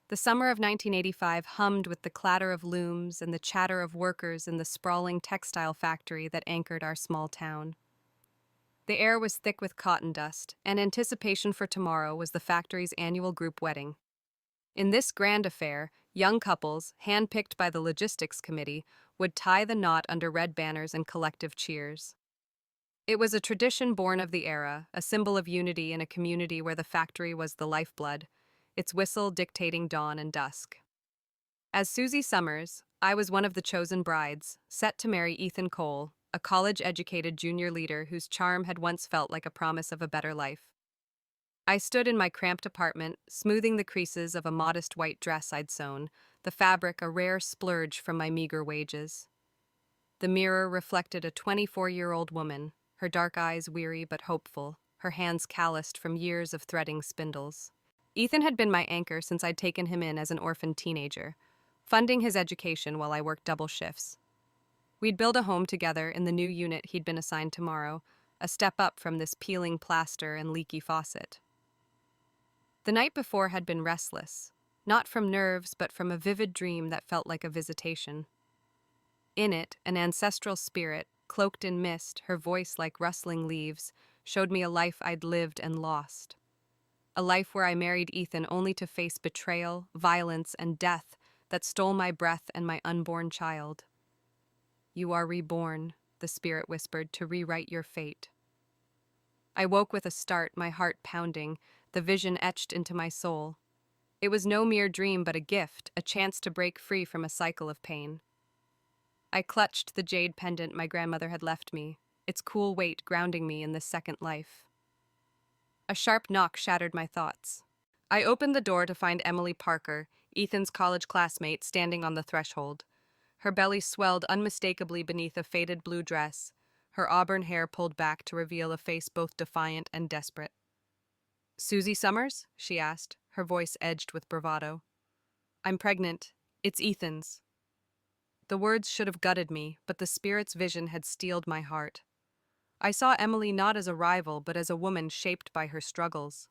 The summer of 1985 hummed with the clatter of looms and the chatter of workers in the sprawling textile factory that anchored our small town. The air was thick with cotton dust, and anticipation for tomorrow was the factory's annual group wedding. In this grand affair, young couples, handpicked by the logistics committee, would tie the knot under red banners and collective cheers. It was a tradition born of the era, a symbol of unity in a community where the factory was the lifeblood, its whistle dictating dawn and dusk. As Susie Summers, I was one of the chosen brides, set to marry Ethan Cole, a college-educated junior leader whose charm had once felt like a promise of a better life. I stood in my cramped apartment, smoothing the creases of a modest white dress I'd sewn, the fabric a rare splurge from my meager wages. The mirror reflected a 24-year-old woman, her dark eyes weary but hopeful, her hands calloused from years of threading spindles. Ethan had been my anchor since I'd taken him in as an orphaned teenager, funding his education while I worked double shifts. We'd build a home together in the new unit he'd been assigned tomorrow, a step up from this peeling plaster and leaky faucet. The night before had been restless, not from nerves but from a vivid dream that felt like a visitation. In it, an ancestral spirit, cloaked in mist, her voice like rustling leaves, showed me a life I'd lived and lost. A life where I married Ethan only to face betrayal, violence, and death that stole my breath and my unborn child. "You are reborn," the spirit whispered, "to rewrite your fate." I woke with a start, my heart pounding, the vision etched into my soul. It was no mere dream but a gift, a chance to break free from a cycle of pain. I clutched the jade pendant my grandmother had left me, its cool weight grounding me in this second life. A sharp knock shattered my thoughts. I opened the door to find Emily Parker, Ethan's college classmate, standing on the threshold. Her belly swelled unmistakably beneath a faded blue dress, her auburn hair pulled back to reveal a face both defiant and desperate. "Susie Summers?" she asked, her voice edged with bravado. "I'm pregnant. It's Ethan's." The words should have gutted me, but the spirit's vision had steeled my heart. I saw Emily not as a rival, but as a woman shaped by her struggles.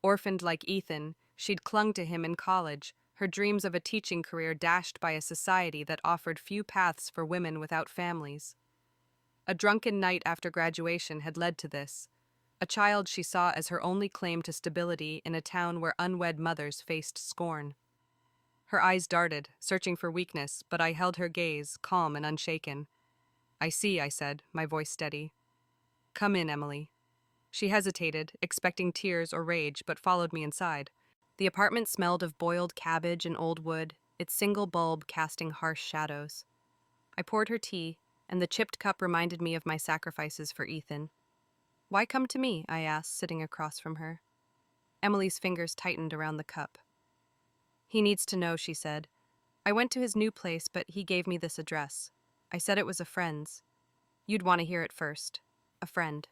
Orphaned like Ethan, she'd clung to him in college, her dreams of a teaching career dashed by a society that offered few paths for women without families. A drunken night after graduation had led to this, a child she saw as her only claim to stability in a town where unwed mothers faced scorn. Her eyes darted, searching for weakness, but I held her gaze, calm and unshaken. "I see," I said, my voice steady. "Come in, Emily." She hesitated, expecting tears or rage, but followed me inside. The apartment smelled of boiled cabbage and old wood, its single bulb casting harsh shadows. I poured her tea, and the chipped cup reminded me of my sacrifices for Ethan. "Why come to me?" I asked, sitting across from her. Emily's fingers tightened around the cup. "He needs to know," she said. "I went to his new place, but he gave me this address. I said it was a friend's. You'd want to hear it first. A friend."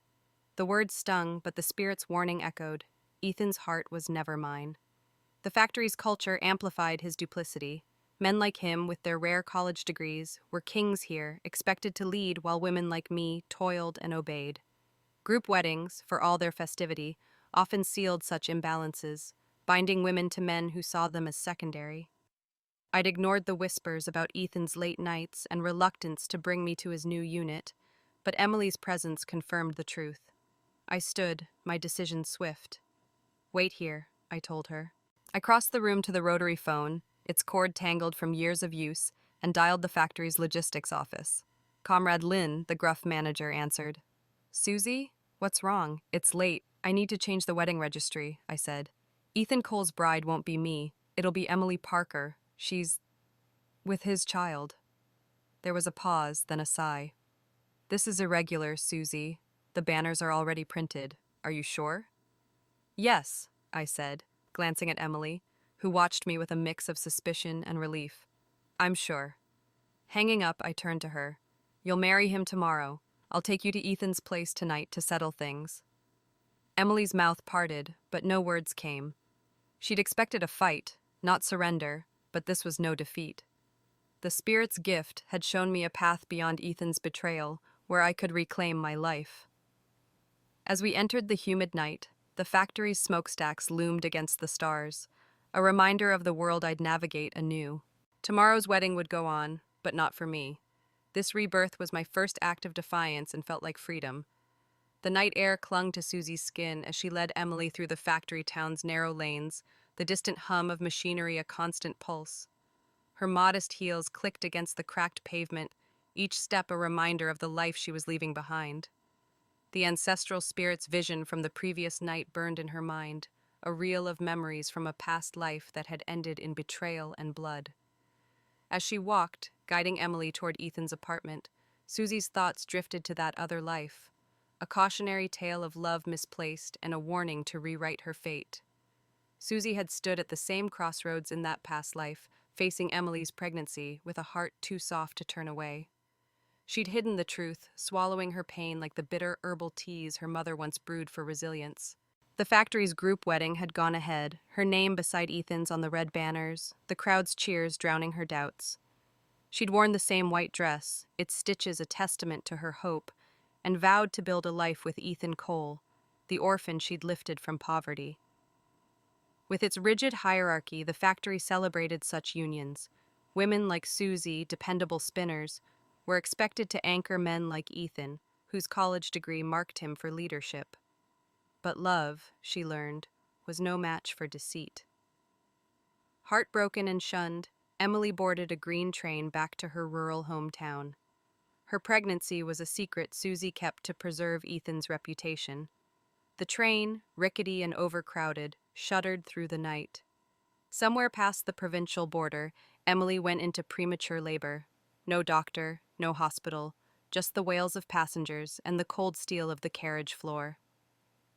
The words stung, but the spirit's warning echoed. Ethan's heart was never mine. The factory's culture amplified his duplicity. Men like him, with their rare college degrees, were kings here, expected to lead while women like me toiled and obeyed. Group weddings, for all their festivity, often sealed such imbalances, binding women to men who saw them as secondary. I'd ignored the whispers about Ethan's late nights and reluctance to bring me to his new unit, but Emily's presence confirmed the truth. I stood, my decision swift. "Wait here," I told her. I crossed the room to the rotary phone, its cord tangled from years of use, and dialed the factory's logistics office. Comrade Lynn, the gruff manager, answered. "Susie? What's wrong? It's late. I need to change the wedding registry," I said. "Ethan Cole's bride won't be me. It'll be Emily Parker. She's with his child." There was a pause, then a sigh. "This is irregular, Susie. The banners are already printed. Are you sure?" "Yes," I said, glancing at Emily, who watched me with a mix of suspicion and relief. "I'm sure." Hanging up, I turned to her. "You'll marry him tomorrow. I'll take you to Ethan's place tonight to settle things." Emily's mouth parted, but no words came. She'd expected a fight, not surrender, but this was no defeat. The spirit's gift had shown me a path beyond Ethan's betrayal, where I could reclaim my life. As we entered the humid night, the factory's smokestacks loomed against the stars. a reminder of the world I'd navigate anew. Tomorrow's wedding would go on, but not for me. This rebirth was my first act of defiance and felt like freedom. The night air clung to Susie's skin as she led Emily through the factory town's narrow lanes, the distant hum of machinery a constant pulse. Her modest heels clicked against the cracked pavement, each step a reminder of the life she was leaving behind. The ancestral spirit's vision from the previous night burned in her mind, a reel of memories from a past life that had ended in betrayal and blood. As she walked, guiding Emily toward Ethan's apartment, Susie's thoughts drifted to that other life, a cautionary tale of love misplaced and a warning to rewrite her fate. Susie had stood at the same crossroads in that past life, facing Emily's pregnancy with a heart too soft to turn away. She'd hidden the truth, swallowing her pain like the bitter herbal teas her mother once brewed for resilience. The factory's group wedding had gone ahead, her name beside Ethan's on the red banners, the crowd's cheers drowning her doubts. She'd worn the same white dress, its stitches a testament to her hope, and vowed to build a life with Ethan Cole, the orphan she'd lifted from poverty. With its rigid hierarchy, the factory celebrated such unions. Women like Susie, dependable spinners, were expected to anchor men like Ethan, whose college degree marked him for leadership. But love, she learned, was no match for deceit. Heartbroken and shunned, Emily boarded a green train back to her rural hometown. Her pregnancy was a secret Susie kept to preserve Ethan's reputation. The train, rickety and overcrowded, shuddered through the night. Somewhere past the provincial border, Emily went into premature labor. No doctor, no hospital, just the wails of passengers and the cold steel of the carriage floor.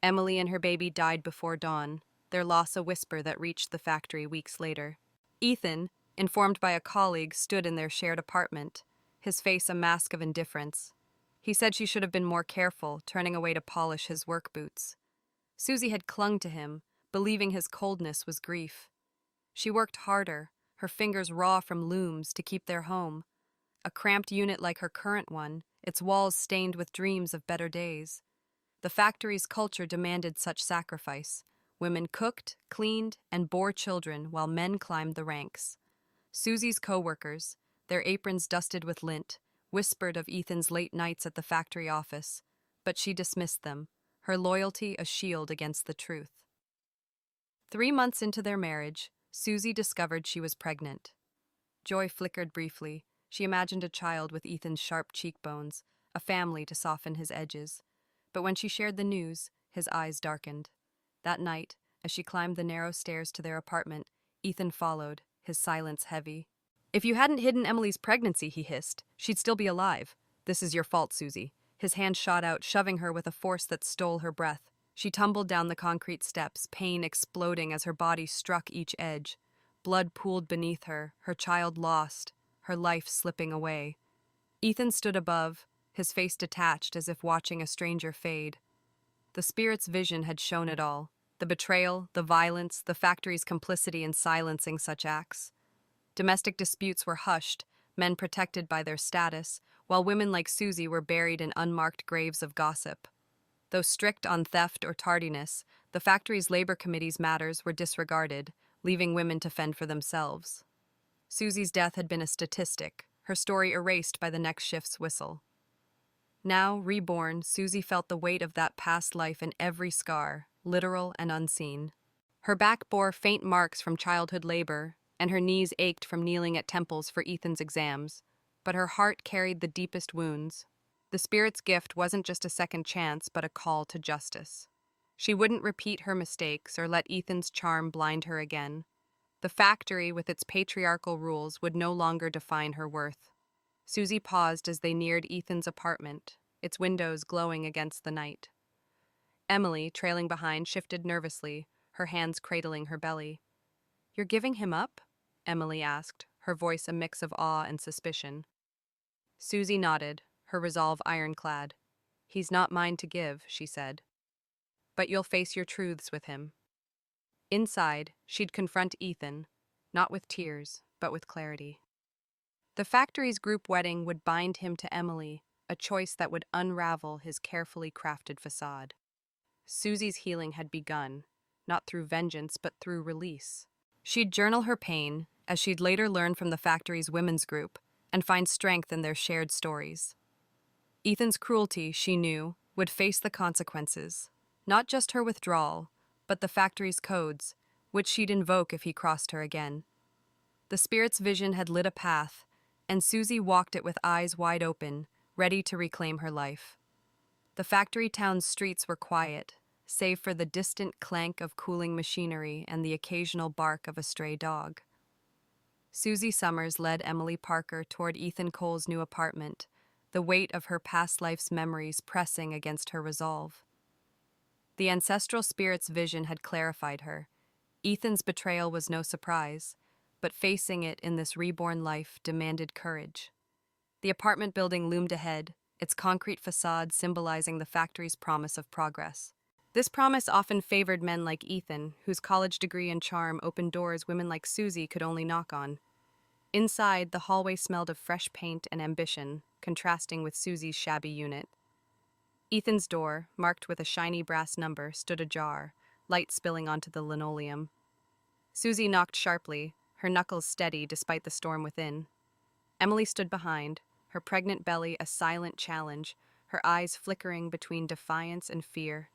Emily and her baby died before dawn, their loss a whisper that reached the factory weeks later. Ethan, informed by a colleague, stood in their shared apartment, his face a mask of indifference. He said she should have been more careful, turning away to polish his work boots. Susie had clung to him, believing his coldness was grief. She worked harder, her fingers raw from looms, to keep their home. A cramped unit like her current one, its walls stained with dreams of better days. The factory's culture demanded such sacrifice. Women cooked, cleaned, and bore children while men climbed the ranks. Susie's co-workers, their aprons dusted with lint, whispered of Ethan's late nights at the factory office, but she dismissed them, her loyalty a shield against the truth. 3 months into their marriage, Susie discovered she was pregnant. Joy flickered briefly. She imagined a child with Ethan's sharp cheekbones, a family to soften his edges. But when she shared the news, his eyes darkened. That night, as she climbed the narrow stairs to their apartment, Ethan followed, his silence heavy. "If you hadn't hidden Emily's pregnancy," he hissed, "she'd still be alive. This is your fault, Susie." His hand shot out, shoving her with a force that stole her breath. She tumbled down the concrete steps, pain exploding as her body struck each edge. Blood pooled beneath her, her child lost, her life slipping away. Ethan stood above, his face detached as if watching a stranger fade. The spirit's vision had shown it all. The betrayal, the violence, the factory's complicity in silencing such acts. Domestic disputes were hushed, men protected by their status, while women like Susie were buried in unmarked graves of gossip. Though strict on theft or tardiness, the factory's labor committee's matters were disregarded, leaving women to fend for themselves. Susie's death had been a statistic, her story erased by the next shift's whistle. Now, reborn, Susie felt the weight of that past life in every scar, literal and unseen. Her back bore faint marks from childhood labor, and her knees ached from kneeling at temples for Ethan's exams. But her heart carried the deepest wounds. The spirit's gift wasn't just a second chance, but a call to justice. She wouldn't repeat her mistakes or let Ethan's charm blind her again. The factory, with its patriarchal rules, would no longer define her worth. Susie paused as they neared Ethan's apartment, its windows glowing against the night. Emily, trailing behind, shifted nervously, her hands cradling her belly. "You're giving him up?" Emily asked, her voice a mix of awe and suspicion. Susie nodded, her resolve ironclad. "He's not mine to give," she said. "But you'll face your truths with him." Inside, she'd confront Ethan, not with tears, but with clarity. The factory's group wedding would bind him to Emily, a choice that would unravel his carefully crafted facade. Susie's healing had begun, not through vengeance but through release. She'd journal her pain, as she'd later learn from the factory's women's group, and find strength in their shared stories. Ethan's cruelty, she knew, would face the consequences. Not just her withdrawal, but the factory's codes, which she'd invoke if he crossed her again. The spirit's vision had lit a path, and Susie walked it with eyes wide open, ready to reclaim her life. The factory town's streets were quiet, save for the distant clank of cooling machinery and the occasional bark of a stray dog. Susie Summers led Emily Parker toward Ethan Cole's new apartment, the weight of her past life's memories pressing against her resolve. The ancestral spirit's vision had clarified her. Ethan's betrayal was no surprise, but facing it in this reborn life demanded courage. The apartment building loomed ahead, its concrete facade symbolizing the factory's promise of progress. This promise often favored men like Ethan, whose college degree and charm opened doors women like Susie could only knock on. Inside, the hallway smelled of fresh paint and ambition, contrasting with Susie's shabby unit. Ethan's door, marked with a shiny brass number, stood ajar, light spilling onto the linoleum. Susie knocked sharply, her knuckles steady despite the storm within. Emily stood behind, her pregnant belly a silent challenge, her eyes flickering between defiance and fear.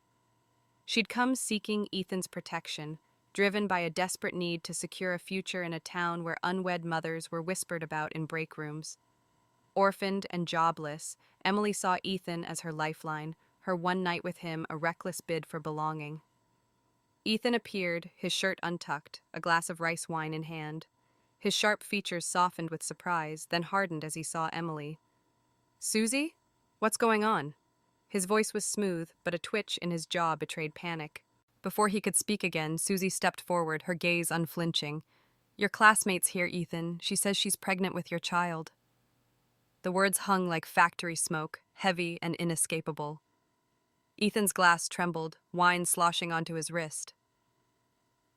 She'd come seeking Ethan's protection, driven by a desperate need to secure a future in a town where unwed mothers were whispered about in break rooms. Orphaned and jobless, Emily saw Ethan as her lifeline, her one night with him a reckless bid for belonging. Ethan appeared, his shirt untucked, a glass of rice wine in hand. His sharp features softened with surprise, then hardened as he saw Emily. "Susie? What's going on?" His voice was smooth, but a twitch in his jaw betrayed panic. Before he could speak again, Susie stepped forward, her gaze unflinching. "Your classmate's here, Ethan. She says she's pregnant with your child." The words hung like factory smoke, heavy and inescapable. Ethan's glass trembled, wine sloshing onto his wrist.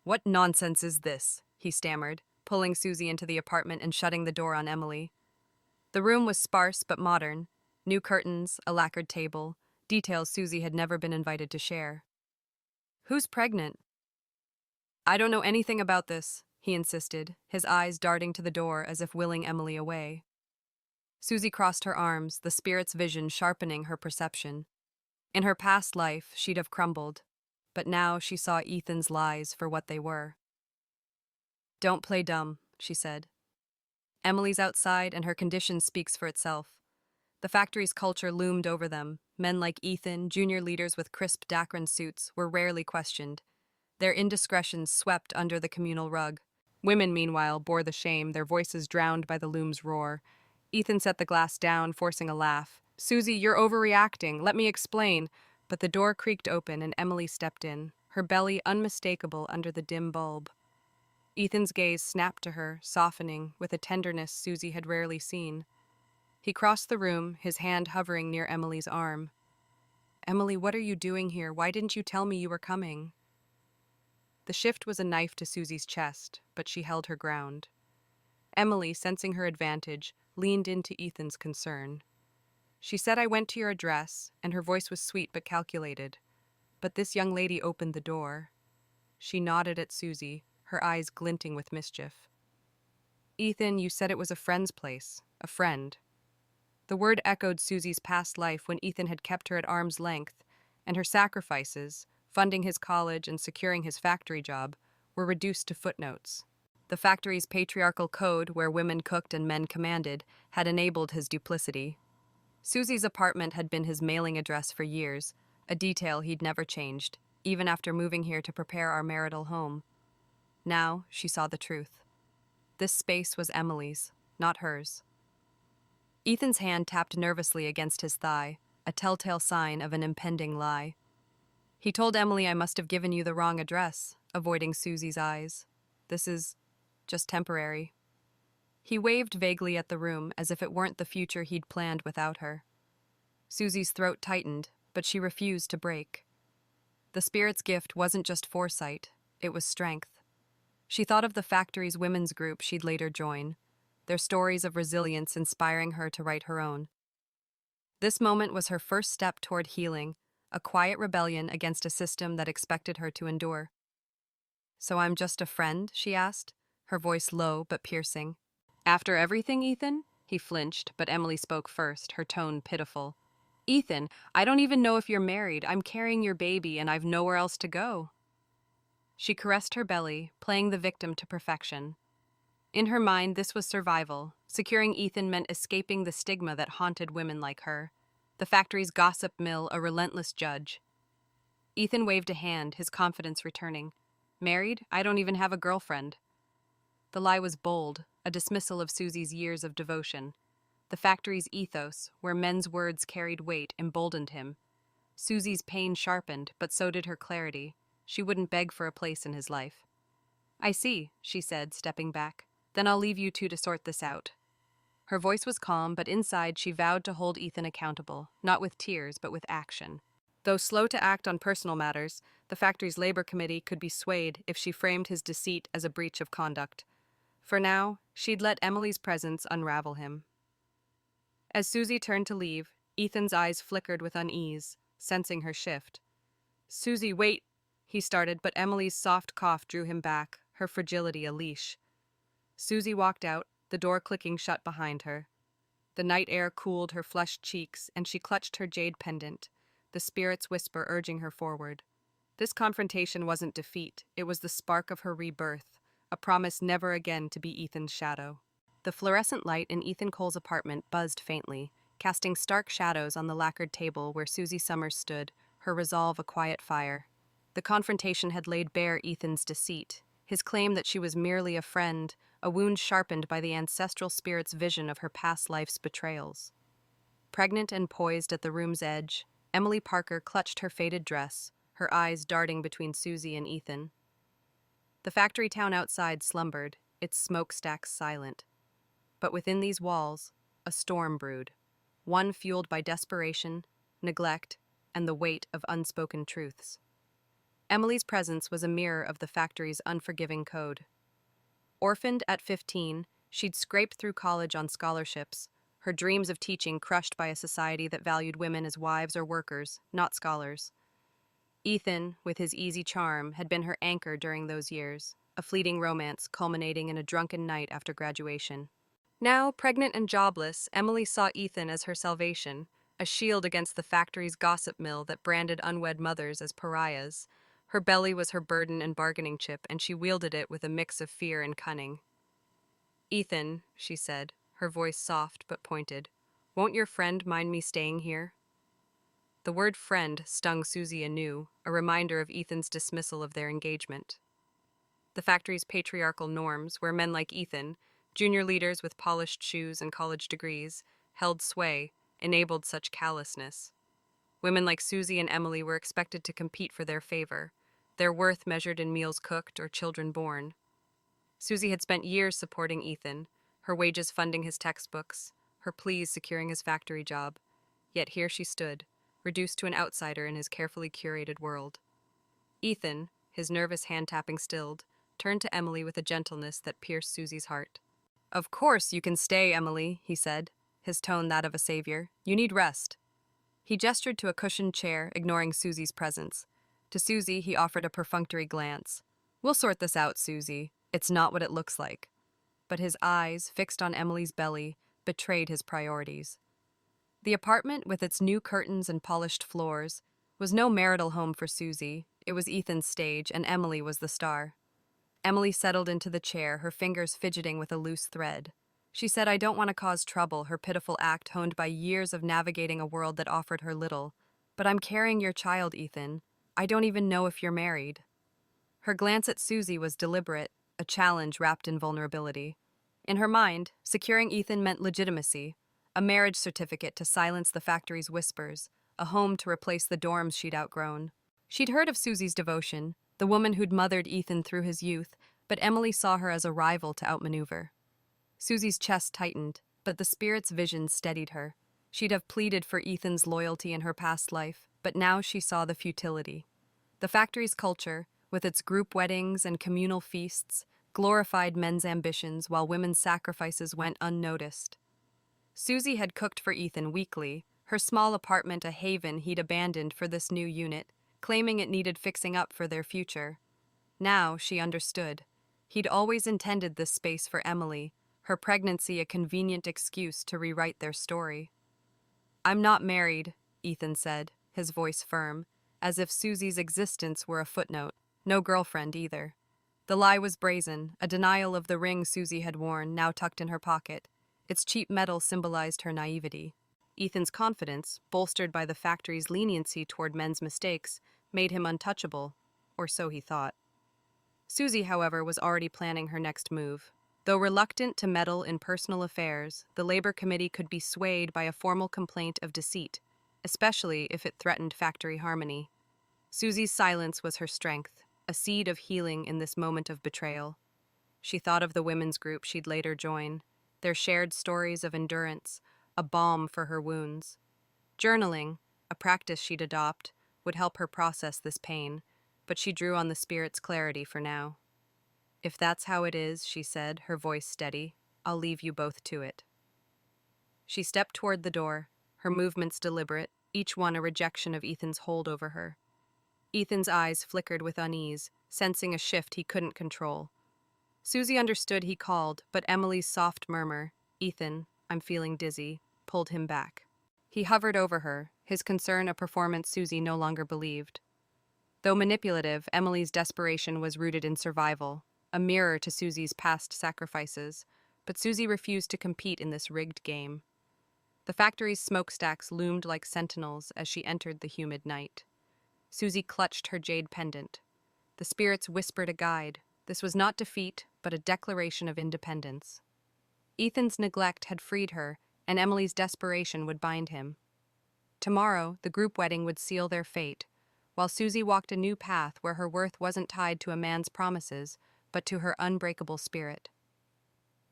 "What nonsense is this?" he stammered, pulling Susie into the apartment and shutting the door on Emily. The room was sparse but modern. New curtains, a lacquered table, details Susie had never been invited to share. "Who's pregnant?" "I don't know anything about this," he insisted, his eyes darting to the door as if willing Emily away. Susie crossed her arms, the spirit's vision sharpening her perception. In her past life, she'd have crumbled, but now she saw Ethan's lies for what they were. "Don't play dumb," she said. Emily's outside, and her condition speaks for itself. The factory's culture loomed over them. Men like Ethan, junior leaders with crisp Dacron suits, were rarely questioned. Their indiscretions swept under the communal rug. Women, meanwhile, bore the shame, their voices drowned by the loom's roar. Ethan set the glass down, forcing a laugh. "Susie, you're overreacting. Let me explain." But the door creaked open and Emily stepped in, her belly unmistakable under the dim bulb. Ethan's gaze snapped to her, softening, with a tenderness Susie had rarely seen. He crossed the room, his hand hovering near Emily's arm. "Emily, what are you doing here? Why didn't you tell me you were coming?" The shift was a knife to Susie's chest, but she held her ground. Emily, sensing her advantage, leaned into Ethan's concern. "She said I went to your address," and her voice was sweet but calculated. "But this young lady opened the door." She nodded at Susie, her eyes glinting with mischief. "Ethan, you said it was a friend's place. A friend." The word echoed Susie's past life when Ethan had kept her at arm's length, and her sacrifices, funding his college and securing his factory job, were reduced to footnotes. The factory's patriarchal code, where women cooked and men commanded, had enabled his duplicity. Susie's apartment had been his mailing address for years, a detail he'd never changed, even after moving here to prepare our marital home. Now she saw the truth. This space was Emily's, not hers. Ethan's hand tapped nervously against his thigh, a telltale sign of an impending lie. "He told Emily I must have given you the wrong address," avoiding Susie's eyes. "This is just temporary." He waved vaguely at the room, as if it weren't the future he'd planned without her. Susie's throat tightened, but she refused to break. The spirit's gift wasn't just foresight, it was strength. She thought of the factory's women's group she'd later join, their stories of resilience inspiring her to write her own. This moment was her first step toward healing, a quiet rebellion against a system that expected her to endure. So I'm just a friend? She asked, her voice low but piercing. After everything, Ethan? He flinched, but Emily spoke first, her tone pitiful. Ethan, I don't even know if you're married. I'm carrying your baby and I've nowhere else to go. She caressed her belly, playing the victim to perfection. In her mind, this was survival. Securing Ethan meant escaping the stigma that haunted women like her. The factory's gossip mill, a relentless judge. Ethan waved a hand, his confidence returning. Married? I don't even have a girlfriend. The lie was bold, a dismissal of Susie's years of devotion. The factory's ethos, where men's words carried weight, emboldened him. Susie's pain sharpened, but so did her clarity. She wouldn't beg for a place in his life. I see, she said, stepping back. Then I'll leave you two to sort this out. Her voice was calm, but inside she vowed to hold Ethan accountable, not with tears, but with action. Though slow to act on personal matters, the factory's labor committee could be swayed if she framed his deceit as a breach of conduct. For now, she'd let Emily's presence unravel him. As Susie turned to leave, Ethan's eyes flickered with unease, sensing her shift. Susie, wait, he started, but Emily's soft cough drew him back, her fragility a leash. Susie walked out, the door clicking shut behind her. The night air cooled her flushed cheeks, and she clutched her jade pendant, the spirit's whisper urging her forward. This confrontation wasn't defeat, it was the spark of her rebirth, a promise never again to be Ethan's shadow. The fluorescent light in Ethan Cole's apartment buzzed faintly, casting stark shadows on the lacquered table where Susie Summers stood, her resolve a quiet fire. The confrontation had laid bare Ethan's deceit, his claim that she was merely a friend, a wound sharpened by the ancestral spirit's vision of her past life's betrayals. Pregnant and poised at the room's edge, Emily Parker clutched her faded dress, her eyes darting between Susie and Ethan. The factory town outside slumbered, its smokestacks silent. But within these walls, a storm brewed, one fueled by desperation, neglect, and the weight of unspoken truths. Emily's presence was a mirror of the factory's unforgiving code. Orphaned at 15, she'd scraped through college on scholarships, her dreams of teaching crushed by a society that valued women as wives or workers, not scholars. Ethan, with his easy charm, had been her anchor during those years, a fleeting romance culminating in a drunken night after graduation. Now, pregnant and jobless, Emily saw Ethan as her salvation, a shield against the factory's gossip mill that branded unwed mothers as pariahs. Her belly was her burden and bargaining chip, and she wielded it with a mix of fear and cunning. Ethan, she said, her voice soft but pointed, won't your friend mind me staying here? The word friend stung Susie anew, a reminder of Ethan's dismissal of their engagement. The factory's patriarchal norms, where men like Ethan, junior leaders with polished shoes and college degrees, held sway, enabled such callousness. Women like Susie and Emily were expected to compete for their favor, their worth measured in meals cooked or children born. Susie had spent years supporting Ethan, her wages funding his textbooks, her pleas securing his factory job. Yet here she stood, reduced to an outsider in his carefully curated world. Ethan, his nervous hand-tapping stilled, turned to Emily with a gentleness that pierced Susie's heart. Of course you can stay, Emily, he said, his tone that of a savior. You need rest. He gestured to a cushioned chair, ignoring Susie's presence. To Susie, he offered a perfunctory glance. We'll sort this out, Susie. It's not what it looks like. But his eyes, fixed on Emily's belly, betrayed his priorities. The apartment, with its new curtains and polished floors, was no marital home for Susie. It was Ethan's stage, and Emily was the star. Emily settled into the chair, her fingers fidgeting with a loose thread. She said, I don't want to cause trouble, her pitiful act honed by years of navigating a world that offered her little. But I'm carrying your child, Ethan. I don't even know if you're married. Her glance at Susie was deliberate, a challenge wrapped in vulnerability. In her mind, securing Ethan meant legitimacy, a marriage certificate to silence the factory's whispers, a home to replace the dorms she'd outgrown. She'd heard of Susie's devotion, the woman who'd mothered Ethan through his youth, but Emily saw her as a rival to outmaneuver. Susie's chest tightened, but the spirit's vision steadied her. She'd have pleaded for Ethan's loyalty in her past life, but now she saw the futility. The factory's culture, with its group weddings and communal feasts, glorified men's ambitions while women's sacrifices went unnoticed. Susie had cooked for Ethan weekly, her small apartment a haven he'd abandoned for this new unit, claiming it needed fixing up for their future. Now she understood. He'd always intended this space for Emily, her pregnancy a convenient excuse to rewrite their story. "I'm not married," Ethan said, his voice firm, as if Susie's existence were a footnote. No girlfriend either. The lie was brazen, a denial of the ring Susie had worn, now tucked in her pocket. Its cheap metal symbolized her naivety. Ethan's confidence, bolstered by the factory's leniency toward men's mistakes, made him untouchable, or so he thought. Susie, however, was already planning her next move. Though reluctant to meddle in personal affairs, the Labor Committee could be swayed by a formal complaint of deceit, especially if it threatened factory harmony. Susie's silence was her strength, a seed of healing in this moment of betrayal. She thought of the women's group she'd later join, their shared stories of endurance, a balm for her wounds. Journaling, a practice she'd adopt, would help her process this pain, but she drew on the spirit's clarity for now. "If that's how it is," she said, her voice steady, "I'll leave you both to it." She stepped toward the door, her movements deliberate, each one a rejection of Ethan's hold over her. Ethan's eyes flickered with unease, sensing a shift he couldn't control. Susie understood he called, but Emily's soft murmur, "Ethan, I'm feeling dizzy," pulled him back. He hovered over her, his concern a performance Susie no longer believed. Though manipulative, Emily's desperation was rooted in survival, a mirror to Susie's past sacrifices, but Susie refused to compete in this rigged game. The factory's smokestacks loomed like sentinels as she entered the humid night. Susie clutched her jade pendant. The spirits whispered a guide. This was not defeat, but a declaration of independence. Ethan's neglect had freed her, and Emily's desperation would bind him. Tomorrow, the group wedding would seal their fate, while Susie walked a new path where her worth wasn't tied to a man's promises, but to her unbreakable spirit.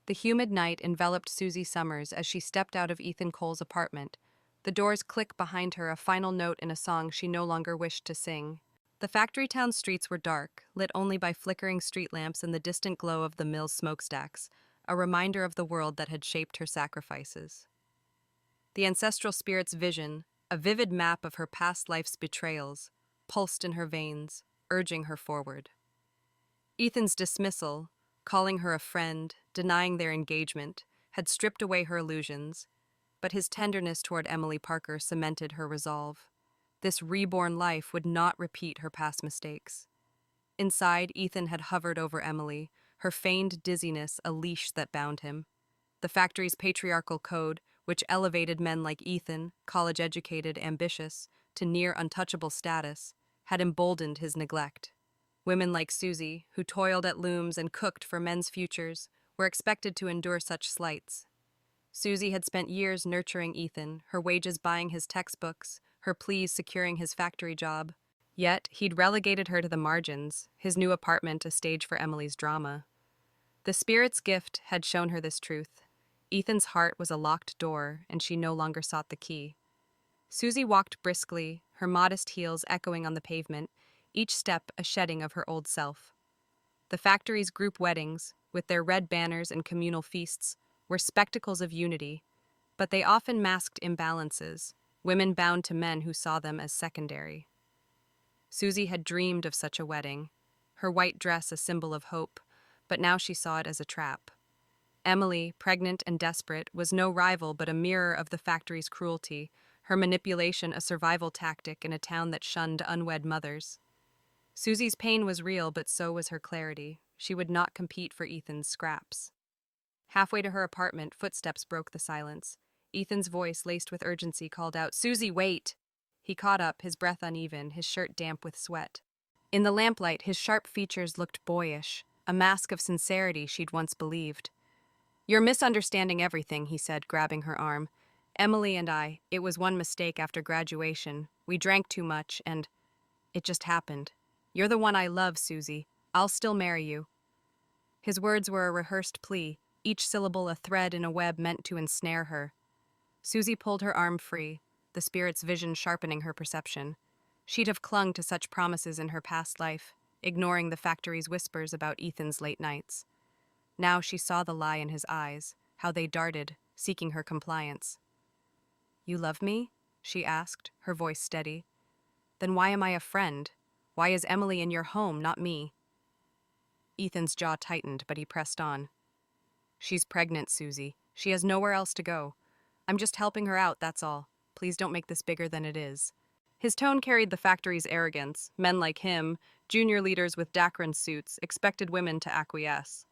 The humid night enveloped Susie Summers as she stepped out of Ethan Cole's apartment. The doors click behind her, a final note in a song she no longer wished to sing. The factory town streets were dark, lit only by flickering street lamps and the distant glow of the mill's smokestacks, a reminder of the world that had shaped her sacrifices. The ancestral spirit's vision, a vivid map of her past life's betrayals, pulsed in her veins, urging her forward. Ethan's dismissal, calling her a friend, denying their engagement, had stripped away her illusions, but his tenderness toward Emily Parker cemented her resolve. This reborn life would not repeat her past mistakes. Inside, Ethan had hovered over Emily, her feigned dizziness a leash that bound him. The factory's patriarchal code, which elevated men like Ethan, college-educated, ambitious, to near untouchable status, had emboldened his neglect. Women like Susie, who toiled at looms and cooked for men's futures, were expected to endure such slights. Susie had spent years nurturing Ethan, her wages buying his textbooks, her pleas securing his factory job. Yet, he'd relegated her to the margins, his new apartment a stage for Emily's drama. The spirit's gift had shown her this truth. Ethan's heart was a locked door, and she no longer sought the key. Susie walked briskly, her modest heels echoing on the pavement, each step a shedding of her old self. The factory's group weddings, with their red banners and communal feasts, were spectacles of unity, but they often masked imbalances, women bound to men who saw them as secondary. Susie had dreamed of such a wedding, her white dress a symbol of hope, but now she saw it as a trap. Emily, pregnant and desperate, was no rival but a mirror of the factory's cruelty, her manipulation a survival tactic in a town that shunned unwed mothers. Susie's pain was real, but so was her clarity. She would not compete for Ethan's scraps. Halfway to her apartment, footsteps broke the silence. Ethan's voice, laced with urgency, called out, "Susie, wait!" He caught up, his breath uneven, his shirt damp with sweat. In the lamplight, his sharp features looked boyish, a mask of sincerity she'd once believed. "You're misunderstanding everything," he said, grabbing her arm. "Emily and it was one mistake after graduation. We drank too much, and it just happened. You're the one I love, Susie. I'll still marry you." His words were a rehearsed plea, each syllable a thread in a web meant to ensnare her. Susie pulled her arm free, the spirit's vision sharpening her perception. She'd have clung to such promises in her past life, ignoring the factory's whispers about Ethan's late nights. Now she saw the lie in his eyes, how they darted, seeking her compliance. "You love me?" she asked, her voice steady. "Then why am I a friend? Why is Emily in your home, not me?" Ethan's jaw tightened, but he pressed on. She's pregnant, Susie. She has nowhere else to go. I'm just helping her out, that's all. Please don't make this bigger than it is. His tone carried the factory's arrogance. Men like him, junior leaders with Dacron suits, expected women to acquiesce.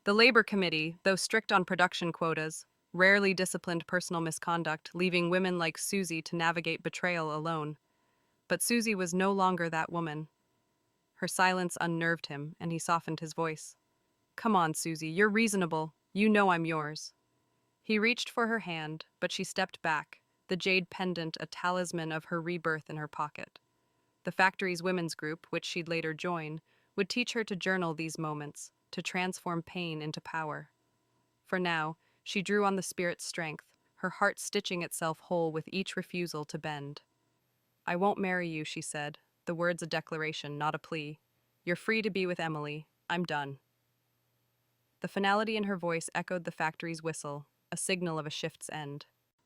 The labor committee, though strict on production quotas, rarely disciplined personal misconduct, leaving women like Susie to navigate betrayal alone. But Susie was no longer that woman. Her silence unnerved him, and he softened his voice. Come on, Susie, you're reasonable. You know I'm yours. He reached for her hand, but she stepped back, the jade pendant a talisman of her rebirth in her pocket. The factory's women's group, which she'd later join, would teach her to journal these moments, to transform pain into power. For now, she drew on the spirit's strength, her heart stitching itself whole with each refusal to bend. I won't marry you, she said, the words a declaration, not a plea. You're free to be with Emily. I'm done. The finality in her voice echoed the factory's whistle, a signal of a shift's end.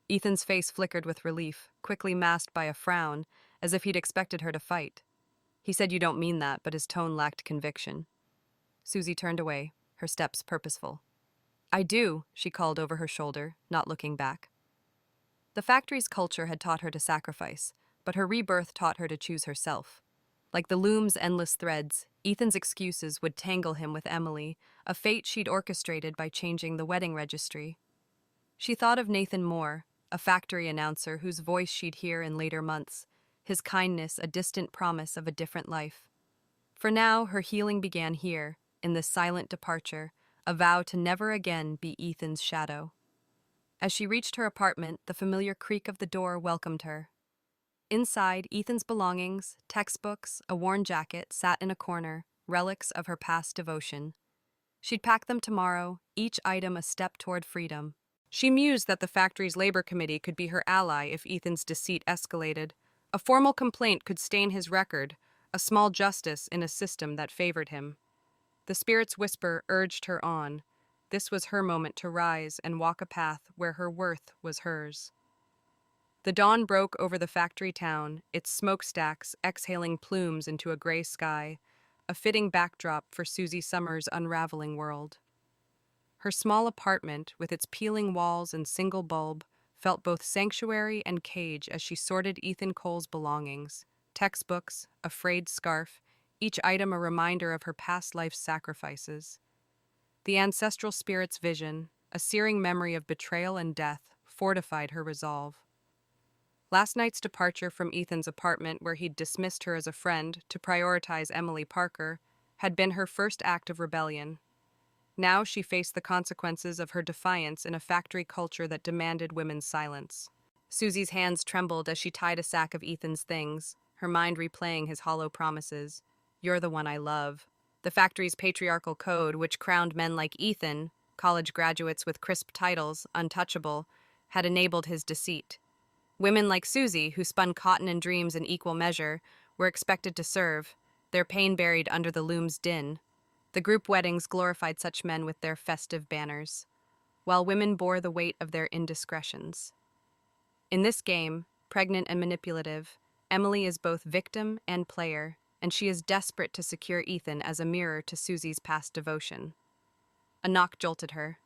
Ethan's face flickered with relief, quickly masked by a frown, as if he'd expected her to fight. He said, "You don't mean that," but his tone lacked conviction. Susie turned away, her steps purposeful. I do, she called over her shoulder, not looking back. The factory's culture had taught her to sacrifice, but her rebirth taught her to choose herself. Like the loom's endless threads, Ethan's excuses would tangle him with Emily, a fate she'd orchestrated by changing the wedding registry. She thought of Nathan Moore, a factory announcer whose voice she'd hear in later months, his kindness a distant promise of a different life. For now, her healing began here, in this silent departure, a vow to never again be Ethan's shadow. As she reached her apartment, the familiar creak of the door welcomed her. Inside, Ethan's belongings, textbooks, a worn jacket, sat in a corner, relics of her past devotion. She'd pack them tomorrow, each item a step toward freedom. She mused that the factory's labor committee could be her ally if Ethan's deceit escalated. A formal complaint could stain his record, a small justice in a system that favored him. The spirit's whisper urged her on. This was her moment to rise and walk a path where her worth was hers. The dawn broke over the factory town, its smokestacks exhaling plumes into a gray sky, a fitting backdrop for Susie Summers' unraveling world. Her small apartment, with its peeling walls and single bulb, felt both sanctuary and cage as she sorted Ethan Cole's belongings, textbooks, a frayed scarf, each item a reminder of her past life's sacrifices. The ancestral spirit's vision, a searing memory of betrayal and death, fortified her resolve. Last night's departure from Ethan's apartment, where he'd dismissed her as a friend to prioritize Emily Parker, had been her first act of rebellion. Now she faced the consequences of her defiance in a factory culture that demanded women's silence. Susie's hands trembled as she tied a sack of Ethan's things, her mind replaying his hollow promises. You're the one I love. The factory's patriarchal code, which crowned men like Ethan, college graduates with crisp titles, untouchable, had enabled his deceit. Women like Susie, who spun cotton and dreams in equal measure, were expected to serve, their pain buried under the loom's din. The group weddings glorified such men with their festive banners, while women bore the weight of their indiscretions. In this game, pregnant and manipulative, Emily is both victim and player, and she is desperate to secure Ethan as a mirror to Susie's past devotion. A knock jolted her.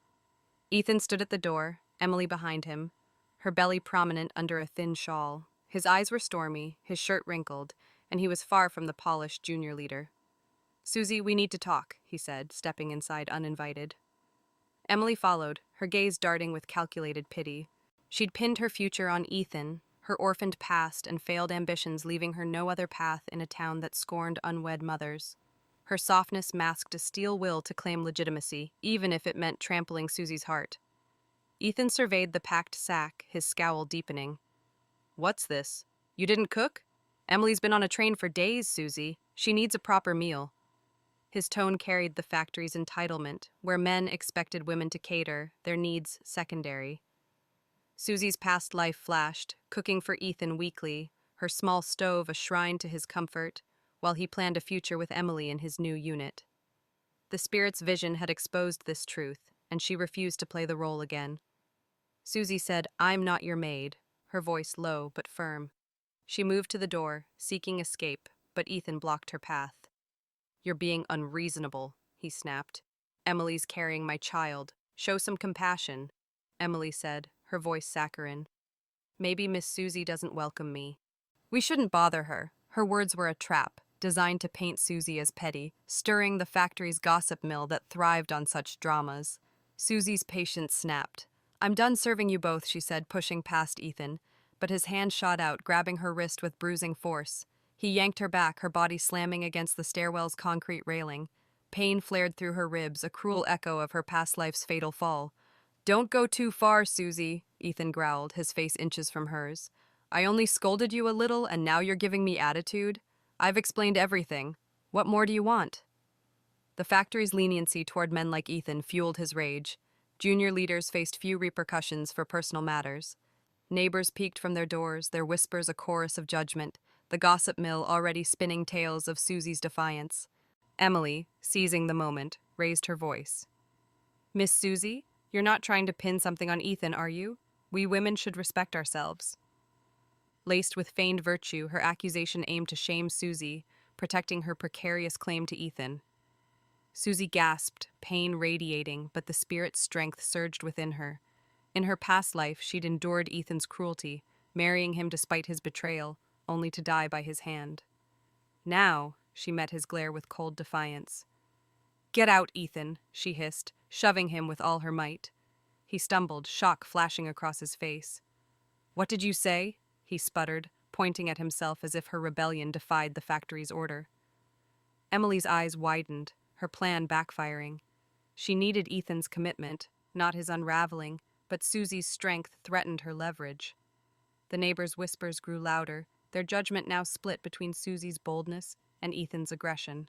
Ethan stood at the door, Emily behind him, her belly prominent under a thin shawl. His eyes were stormy, his shirt wrinkled, and he was far from the polished junior leader. Susie, we need to talk, he said, stepping inside uninvited. Emily followed, her gaze darting with calculated pity. She'd pinned her future on Ethan, her orphaned past and failed ambitions leaving her no other path in a town that scorned unwed mothers. Her softness masked a steel will to claim legitimacy, even if it meant trampling Susie's heart. Ethan surveyed the packed sack, his scowl deepening. What's this? You didn't cook? Emily's been on a train for days, Susie. She needs a proper meal. His tone carried the factory's entitlement, where men expected women to cater, their needs secondary. Susie's past life flashed, cooking for Ethan weekly, her small stove a shrine to his comfort, while he planned a future with Emily in his new unit. The spirit's vision had exposed this truth, and she refused to play the role again. Susie said, I'm not your maid, her voice low but firm. She moved to the door, seeking escape, but Ethan blocked her path. You're being unreasonable, he snapped. Emily's carrying my child. Show some compassion, Emily said, her voice saccharine. Maybe Miss Susie doesn't welcome me. We shouldn't bother her. Her words were a trap, designed to paint Susie as petty, stirring the factory's gossip mill that thrived on such dramas. Susie's patience snapped. I'm done serving you both, she said, pushing past Ethan, but his hand shot out, grabbing her wrist with bruising force. He yanked her back, her body slamming against the stairwell's concrete railing. Pain flared through her ribs, a cruel echo of her past life's fatal fall. Don't go too far, Susie, Ethan growled, his face inches from hers. I only scolded you a little, and now you're giving me attitude? I've explained everything. What more do you want? The factory's leniency toward men like Ethan fueled his rage. Junior leaders faced few repercussions for personal matters. Neighbors peeked from their doors, their whispers a chorus of judgment, the gossip mill already spinning tales of Susie's defiance. Emily, seizing the moment, raised her voice. Miss Susie, you're not trying to pin something on Ethan, are you? We women should respect ourselves. Laced with feigned virtue, her accusation aimed to shame Susie, protecting her precarious claim to Ethan. Susie gasped, pain radiating, but the spirit's strength surged within her. In her past life, she'd endured Ethan's cruelty, marrying him despite his betrayal, only to die by his hand. Now, she met his glare with cold defiance. Get out, Ethan, she hissed, shoving him with all her might. He stumbled, shock flashing across his face. What did you say? He sputtered, pointing at himself as if her rebellion defied the factory's order. Emily's eyes widened, her plan backfiring. She needed Ethan's commitment, not his unraveling, but Susie's strength threatened her leverage. The neighbors' whispers grew louder, their judgment now split between Susie's boldness and Ethan's aggression.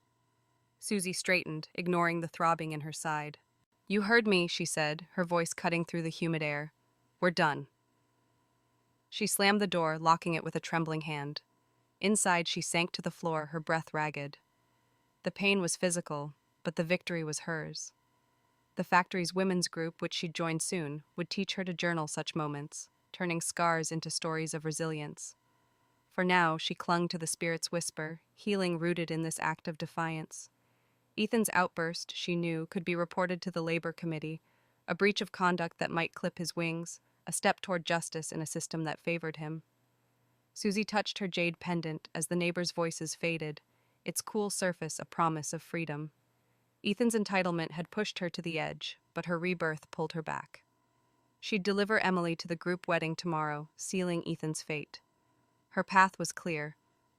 Susie straightened, ignoring the throbbing in her side. You heard me, she said, her voice cutting through the humid air. We're done. She slammed the door, locking it with a trembling hand. Inside, she sank to the floor, her breath ragged. The pain was physical, but the victory was hers. The factory's women's group, which she'd join soon, would teach her to journal such moments, turning scars into stories of resilience. For now, she clung to the spirit's whisper, healing rooted in this act of defiance. Ethan's outburst, she knew, could be reported to the labor committee, a breach of conduct that might clip his wings, a step toward justice in a system that favored him. Susie touched her jade pendant as the neighbors' voices faded, its cool surface a promise of freedom. Ethan's entitlement had pushed her to the edge, but her rebirth pulled her back. She'd deliver Emily to the group wedding tomorrow, sealing Ethan's fate. Her path was clear.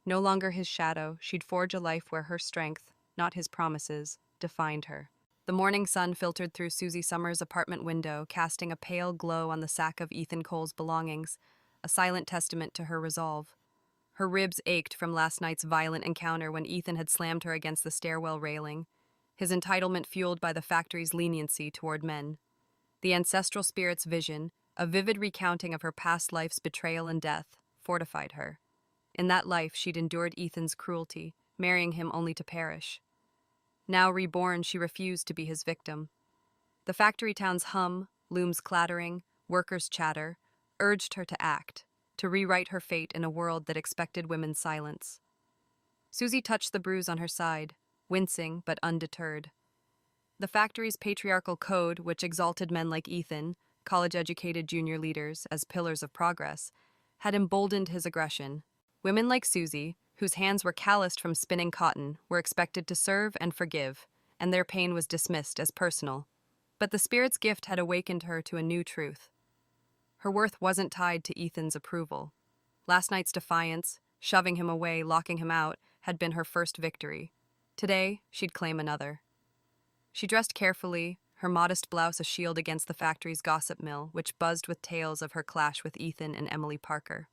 No longer his shadow, she'd forge a life where her strength, not his promises, defined her. The morning sun filtered through Susie Summers' apartment window, casting a pale glow on the sack of Ethan Cole's belongings, a silent testament to her resolve. Her ribs ached from last night's violent encounter when Ethan had slammed her against the stairwell railing, his entitlement fueled by the factory's leniency toward men. The ancestral spirit's vision, a vivid recounting of her past life's betrayal and death, fortified her. In that life, she'd endured Ethan's cruelty, marrying him only to perish. Now reborn, she refused to be his victim. The factory town's hum, looms clattering, workers' chatter, urged her to act, to rewrite her fate in a world that expected women's silence. Susie touched the bruise on her side, wincing but undeterred. The factory's patriarchal code, which exalted men like Ethan, college-educated junior leaders, as pillars of progress, had emboldened his aggression. Women like Susie, whose hands were calloused from spinning cotton, were expected to serve and forgive, and their pain was dismissed as personal. But the spirit's gift had awakened her to a new truth. Her worth wasn't tied to Ethan's approval. Last night's defiance, shoving him away, locking him out, had been her first victory. Today, she'd claim another. She dressed carefully, her modest blouse a shield against the factory's gossip mill, which buzzed with tales of her clash with Ethan and Emily Parker.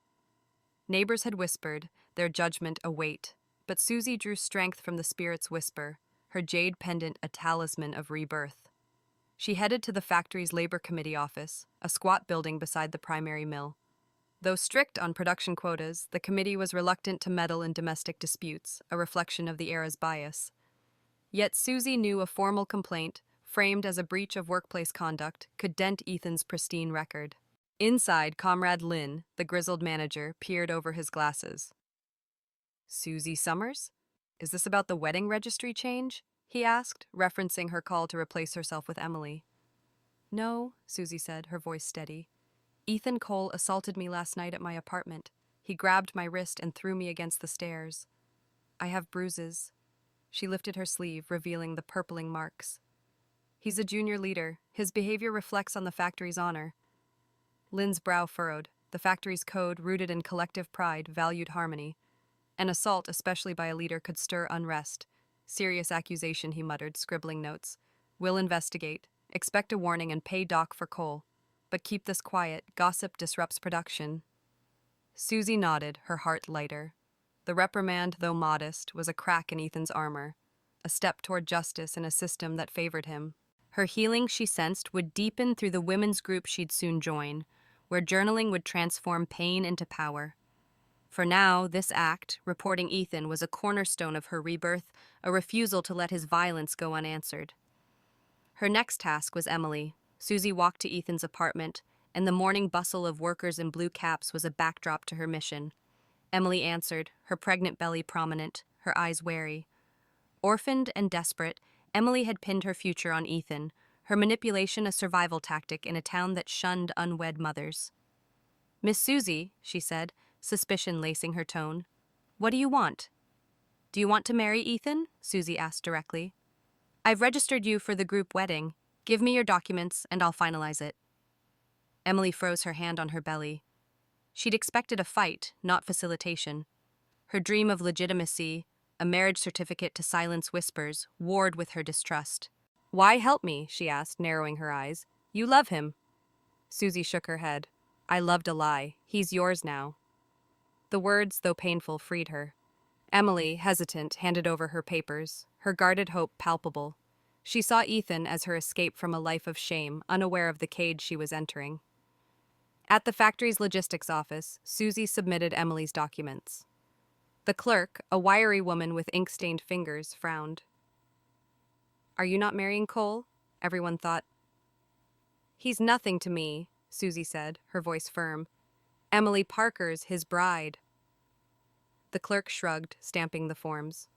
Neighbors had whispered, their judgment a weight, but Susie drew strength from the spirit's whisper, her jade pendant a talisman of rebirth. She headed to the factory's labor committee office, a squat building beside the primary mill. Though strict on production quotas, the committee was reluctant to meddle in domestic disputes, a reflection of the era's bias. Yet Susie knew a formal complaint, framed as a breach of workplace conduct, could dent Ethan's pristine record. Inside, Comrade Lynn, the grizzled manager, peered over his glasses. Susie Summers? Is this about the wedding registry change? he asked, referencing her call to replace herself with Emily. No, Susie said, her voice steady. Ethan Cole assaulted me last night at my apartment. He grabbed my wrist and threw me against the stairs. I have bruises. She lifted her sleeve, revealing the purpling marks. He's a junior leader. His behavior reflects on the factory's honor. Lynn's brow furrowed. The factory's code, rooted in collective pride, valued harmony. An assault, especially by a leader, could stir unrest. Serious accusation, he muttered, scribbling notes. We'll investigate. Expect a warning and pay Doc for Cole. But keep this quiet. Gossip disrupts production. Susie nodded, her heart lighter. The reprimand, though modest, was a crack in Ethan's armor. A step toward justice in a system that favored him. Her healing, she sensed, would deepen through the women's group she'd soon join, where journaling would transform pain into power. For now, this act, reporting Ethan, was a cornerstone of her rebirth, a refusal to let his violence go unanswered. Her next task was Emily. Susie walked to Ethan's apartment, and the morning bustle of workers in blue caps was a backdrop to her mission. Emily answered, her pregnant belly prominent, her eyes wary. Orphaned and desperate, Emily had pinned her future on Ethan, her manipulation a survival tactic in a town that shunned unwed mothers. Miss Susie, she said, suspicion lacing her tone. What do you want? Do you want to marry Ethan? Susie asked directly. I've registered you for the group wedding. Give me your documents and I'll finalize it. Emily froze her hand on her belly. She'd expected a fight, not facilitation. Her dream of legitimacy, a marriage certificate to silence whispers, warred with her distrust. Why help me? She asked, narrowing her eyes. You love him. Susie shook her head. I loved a lie. He's yours now. The words, though painful, freed her. Emily, hesitant, handed over her papers, her guarded hope palpable. She saw Ethan as her escape from a life of shame, unaware of the cage she was entering. At the factory's logistics office, Susie submitted Emily's documents. The clerk, a wiry woman with ink-stained fingers, frowned. Are you not marrying Cole? Everyone thought. He's nothing to me, Susie said, her voice firm. Emily Parker's his bride. The clerk shrugged, stamping the forms.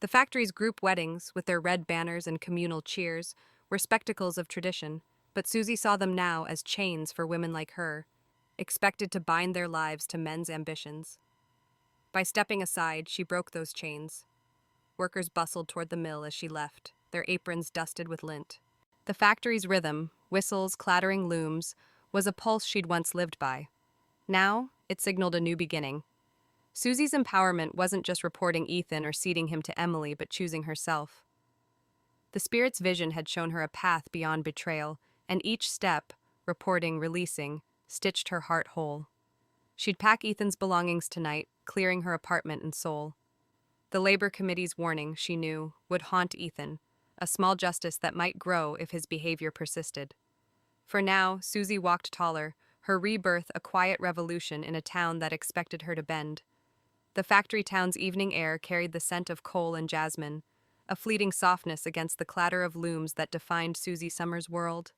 The factory's group weddings, with their red banners and communal cheers, were spectacles of tradition, but Susie saw them now as chains for women like her, expected to bind their lives to men's ambitions. By stepping aside, she broke those chains. Workers bustled toward the mill as she left, their aprons dusted with lint. The factory's rhythm, whistles, clattering looms, was a pulse she'd once lived by. Now, it signaled a new beginning. Susie's empowerment wasn't just reporting Ethan or ceding him to Emily, but choosing herself. The spirit's vision had shown her a path beyond betrayal, and each step, reporting, releasing, stitched her heart whole. She'd pack Ethan's belongings tonight, clearing her apartment and soul. The labor committee's warning, she knew, would haunt Ethan, a small justice that might grow if his behavior persisted. For now, Susie walked taller, her rebirth a quiet revolution in a town that expected her to bend. The factory town's evening air carried the scent of coal and jasmine, a fleeting softness against the clatter of looms that defined Susie Summers' world.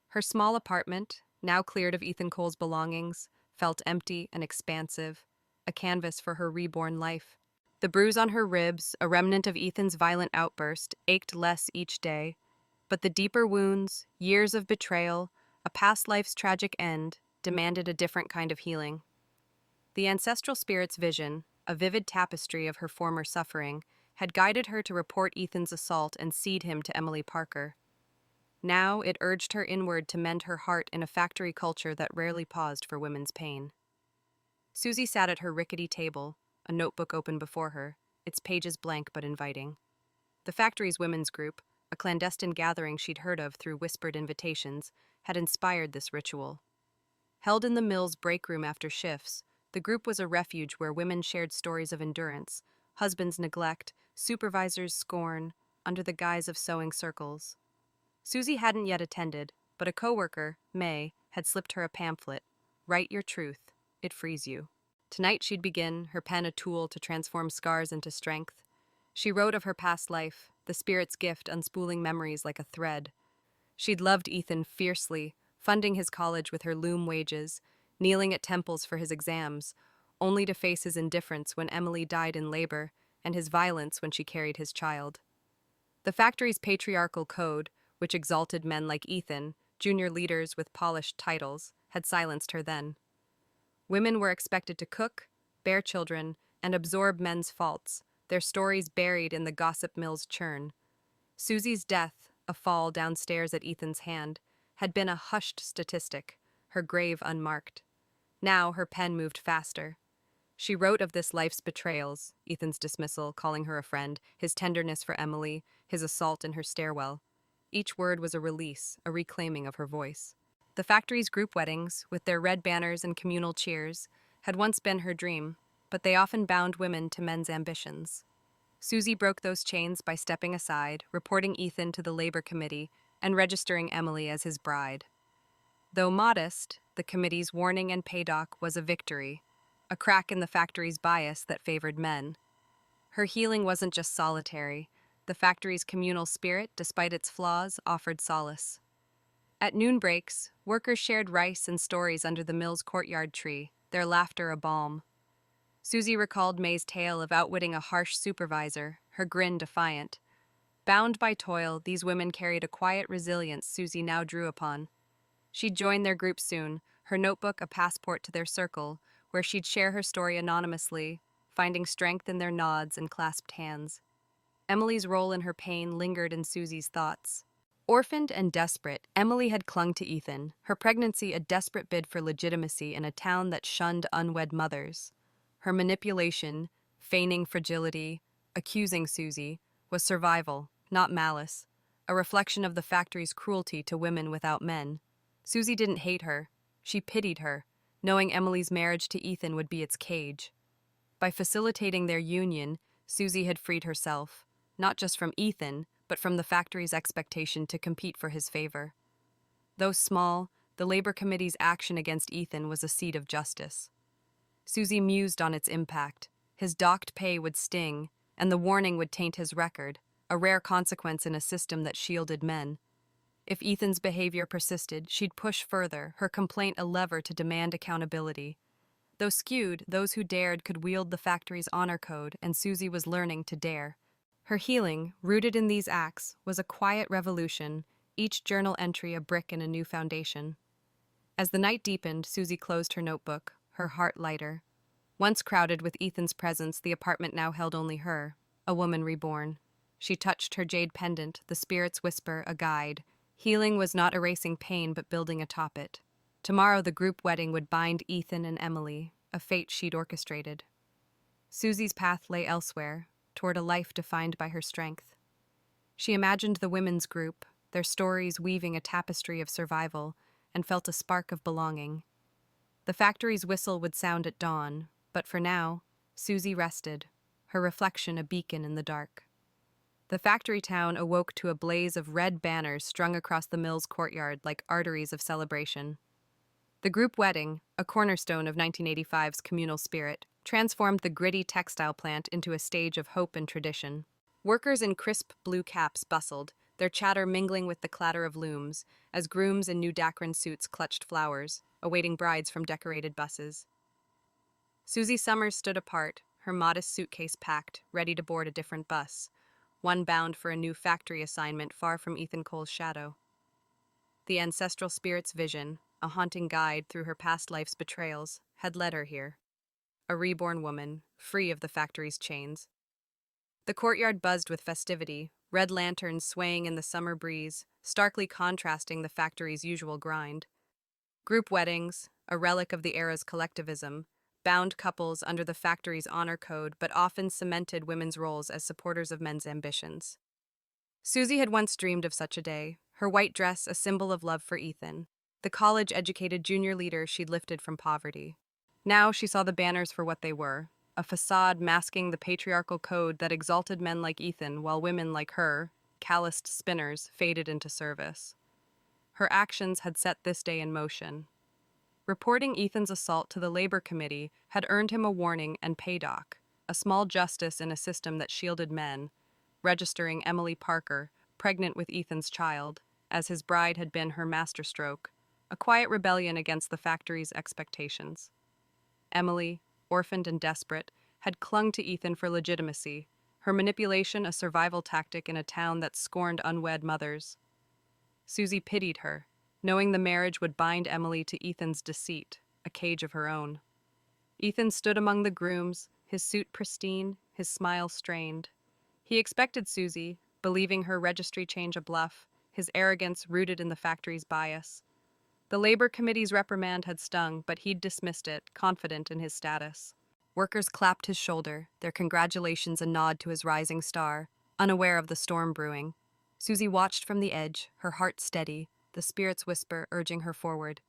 Her small apartment, now cleared of Ethan Cole's belongings, felt empty and expansive, a canvas for her reborn life. The bruise on her ribs, a remnant of Ethan's violent outburst, ached less each day, but the deeper wounds, years of betrayal, a past life's tragic end, demanded a different kind of healing. The ancestral spirit's vision, a vivid tapestry of her former suffering, had guided her to report Ethan's assault and cede him to Emily Parker. Now it urged her inward to mend her heart in a factory culture that rarely paused for women's pain. Susie sat at her rickety table, a notebook open before her, its pages blank but inviting. The factory's women's group, a clandestine gathering she'd heard of through whispered invitations, had inspired this ritual. Held in the mill's break room after shifts, the group was a refuge where women shared stories of endurance, husbands' neglect, supervisors' scorn, under the guise of sewing circles. Susie hadn't yet attended, but a coworker, May, had slipped her a pamphlet, Write Your Truth, It Frees You. Tonight she'd begin, her pen a tool to transform scars into strength. She wrote of her past life, the spirit's gift unspooling memories like a thread. She'd loved Ethan fiercely, funding his college with her loom wages, kneeling at temples for his exams, only to face his indifference when Emily died in labor, and his violence when she carried his child. The factory's patriarchal code, which exalted men like Ethan, junior leaders with polished titles, had silenced her then. Women were expected to cook, bear children, and absorb men's faults, their stories buried in the gossip mill's churn. Susie's death, a fall downstairs at Ethan's hand, had been a hushed statistic, her grave unmarked. Now her pen moved faster. She wrote of this life's betrayals, Ethan's dismissal, calling her a friend, his tenderness for Emily, his assault in her stairwell. Each word was a release, a reclaiming of her voice. The factory's group weddings, with their red banners and communal cheers, had once been her dream, but they often bound women to men's ambitions. Susie broke those chains by stepping aside, reporting Ethan to the labor committee, and registering Emily as his bride. Though modest, the committee's warning and paydock was a victory, a crack in the factory's bias that favored men. Her healing wasn't just solitary. The factory's communal spirit, despite its flaws, offered solace. At noon breaks, workers shared rice and stories under the mill's courtyard tree, their laughter a balm. Susie recalled May's tale of outwitting a harsh supervisor, her grin defiant. Bound by toil, these women carried a quiet resilience Susie now drew upon. She'd join their group soon, her notebook a passport to their circle, where she'd share her story anonymously, finding strength in their nods and clasped hands. Emily's role in her pain lingered in Susie's thoughts. Orphaned and desperate, Emily had clung to Ethan, her pregnancy a desperate bid for legitimacy in a town that shunned unwed mothers. Her manipulation, feigning fragility, accusing Susie, was survival, not malice, a reflection of the factory's cruelty to women without men. Susie didn't hate her. She pitied her, knowing Emily's marriage to Ethan would be its cage. By facilitating their union, Susie had freed herself, not just from Ethan, but from the factory's expectation to compete for his favor. Though small, the labor committee's action against Ethan was a seed of justice. Susie mused on its impact. His docked pay would sting, and the warning would taint his record, a rare consequence in a system that shielded men. If Ethan's behavior persisted, she'd push further, her complaint a lever to demand accountability. Though skewed, those who dared could wield the factory's honor code, and Susie was learning to dare. Her healing, rooted in these acts, was a quiet revolution, each journal entry a brick in a new foundation. As the night deepened, Susie closed her notebook, her heart lighter. Once crowded with Ethan's presence, the apartment now held only her, a woman reborn. She touched her jade pendant, the spirit's whisper, a guide. Healing was not erasing pain, but building atop it. Tomorrow the group wedding would bind Ethan and Emily, a fate she'd orchestrated. Susie's path lay elsewhere, toward a life defined by her strength. She imagined the women's group, their stories weaving a tapestry of survival, and felt a spark of belonging. The factory's whistle would sound at dawn, but for now, Susie rested, her reflection a beacon in the dark. The factory town awoke to a blaze of red banners strung across the mill's courtyard like arteries of celebration. The group wedding, a cornerstone of 1985's communal spirit, transformed the gritty textile plant into a stage of hope and tradition. Workers in crisp blue caps bustled, their chatter mingling with the clatter of looms, as grooms in new Dacron suits clutched flowers, awaiting brides from decorated buses. Susie Summers stood apart, her modest suitcase packed, ready to board a different bus, one bound for a new factory assignment far from Ethan Cole's shadow. The ancestral spirit's vision, a haunting guide through her past life's betrayals, had led her here. A reborn woman, free of the factory's chains. The courtyard buzzed with festivity, red lanterns swaying in the summer breeze, starkly contrasting the factory's usual grind. Group weddings, a relic of the era's collectivism, bound couples under the factory's honor code but often cemented women's roles as supporters of men's ambitions. Susie had once dreamed of such a day, her white dress a symbol of love for Ethan, the college-educated junior leader she'd lifted from poverty. Now she saw the banners for what they were, a facade masking the patriarchal code that exalted men like Ethan while women like her, calloused spinners, faded into service. Her actions had set this day in motion. Reporting Ethan's assault to the labor committee had earned him a warning and paydock, a small justice in a system that shielded men, registering Emily Parker, pregnant with Ethan's child, as his bride had been her masterstroke, a quiet rebellion against the factory's expectations. Emily, orphaned and desperate, had clung to Ethan for legitimacy, her manipulation a survival tactic in a town that scorned unwed mothers. Susie pitied her, knowing the marriage would bind Emily to Ethan's deceit, a cage of her own. Ethan stood among the grooms, his suit pristine, his smile strained. He expected Susie, believing her registry change a bluff, his arrogance rooted in the factory's bias. The labor committee's reprimand had stung, but he'd dismissed it, confident in his status. Workers clapped his shoulder, their congratulations a nod to his rising star, unaware of the storm brewing. Susie watched from the edge, her heart steady, the spirit's whisper urging her forward.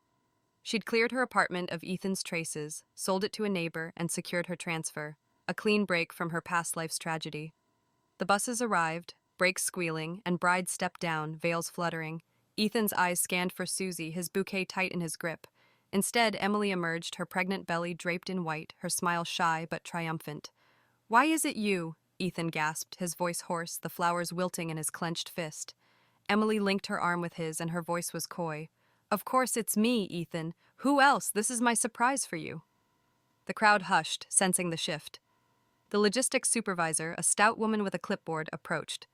She'd cleared her apartment of Ethan's traces, sold it to a neighbor, and secured her transfer, a clean break from her past life's tragedy. The buses arrived, brakes squealing, and brides stepped down, veils fluttering. Ethan's eyes scanned for Susie, his bouquet tight in his grip. Instead, Emily emerged, her pregnant belly draped in white, her smile shy but triumphant. "Why is it you?" Ethan gasped, his voice hoarse, the flowers wilting in his clenched fist. Emily linked her arm with his, and her voice was coy. "Of course it's me, Ethan. Who else? This is my surprise for you." The crowd hushed, sensing the shift. The logistics supervisor, a stout woman with a clipboard, approached.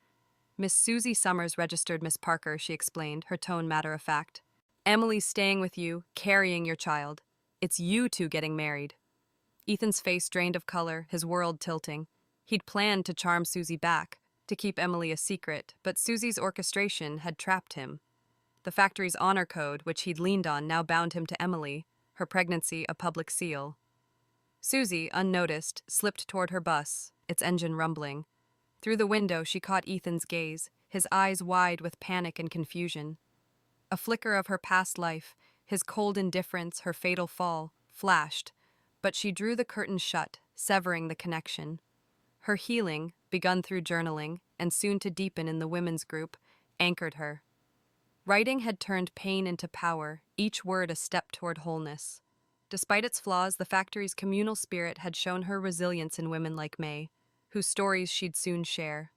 "Miss Susie Summers registered Miss Parker," she explained, her tone matter-of-fact. "Emily's staying with you, carrying your child. It's you two getting married." Ethan's face drained of color, his world tilting. He'd planned to charm Susie back, to keep Emily a secret, but Susie's orchestration had trapped him. The factory's honor code, which he'd leaned on, now bound him to Emily, her pregnancy a public seal. Susie, unnoticed, slipped toward her bus, its engine rumbling. Through the window, she caught Ethan's gaze, his eyes wide with panic and confusion. A flicker of her past life, his cold indifference, her fatal fall, flashed, but she drew the curtain shut, severing the connection. Her healing, begun through journaling, and soon to deepen in the women's group, anchored her. Writing had turned pain into power, each word a step toward wholeness. Despite its flaws, the factory's communal spirit had shown her resilience in women like May, whose stories she'd soon share.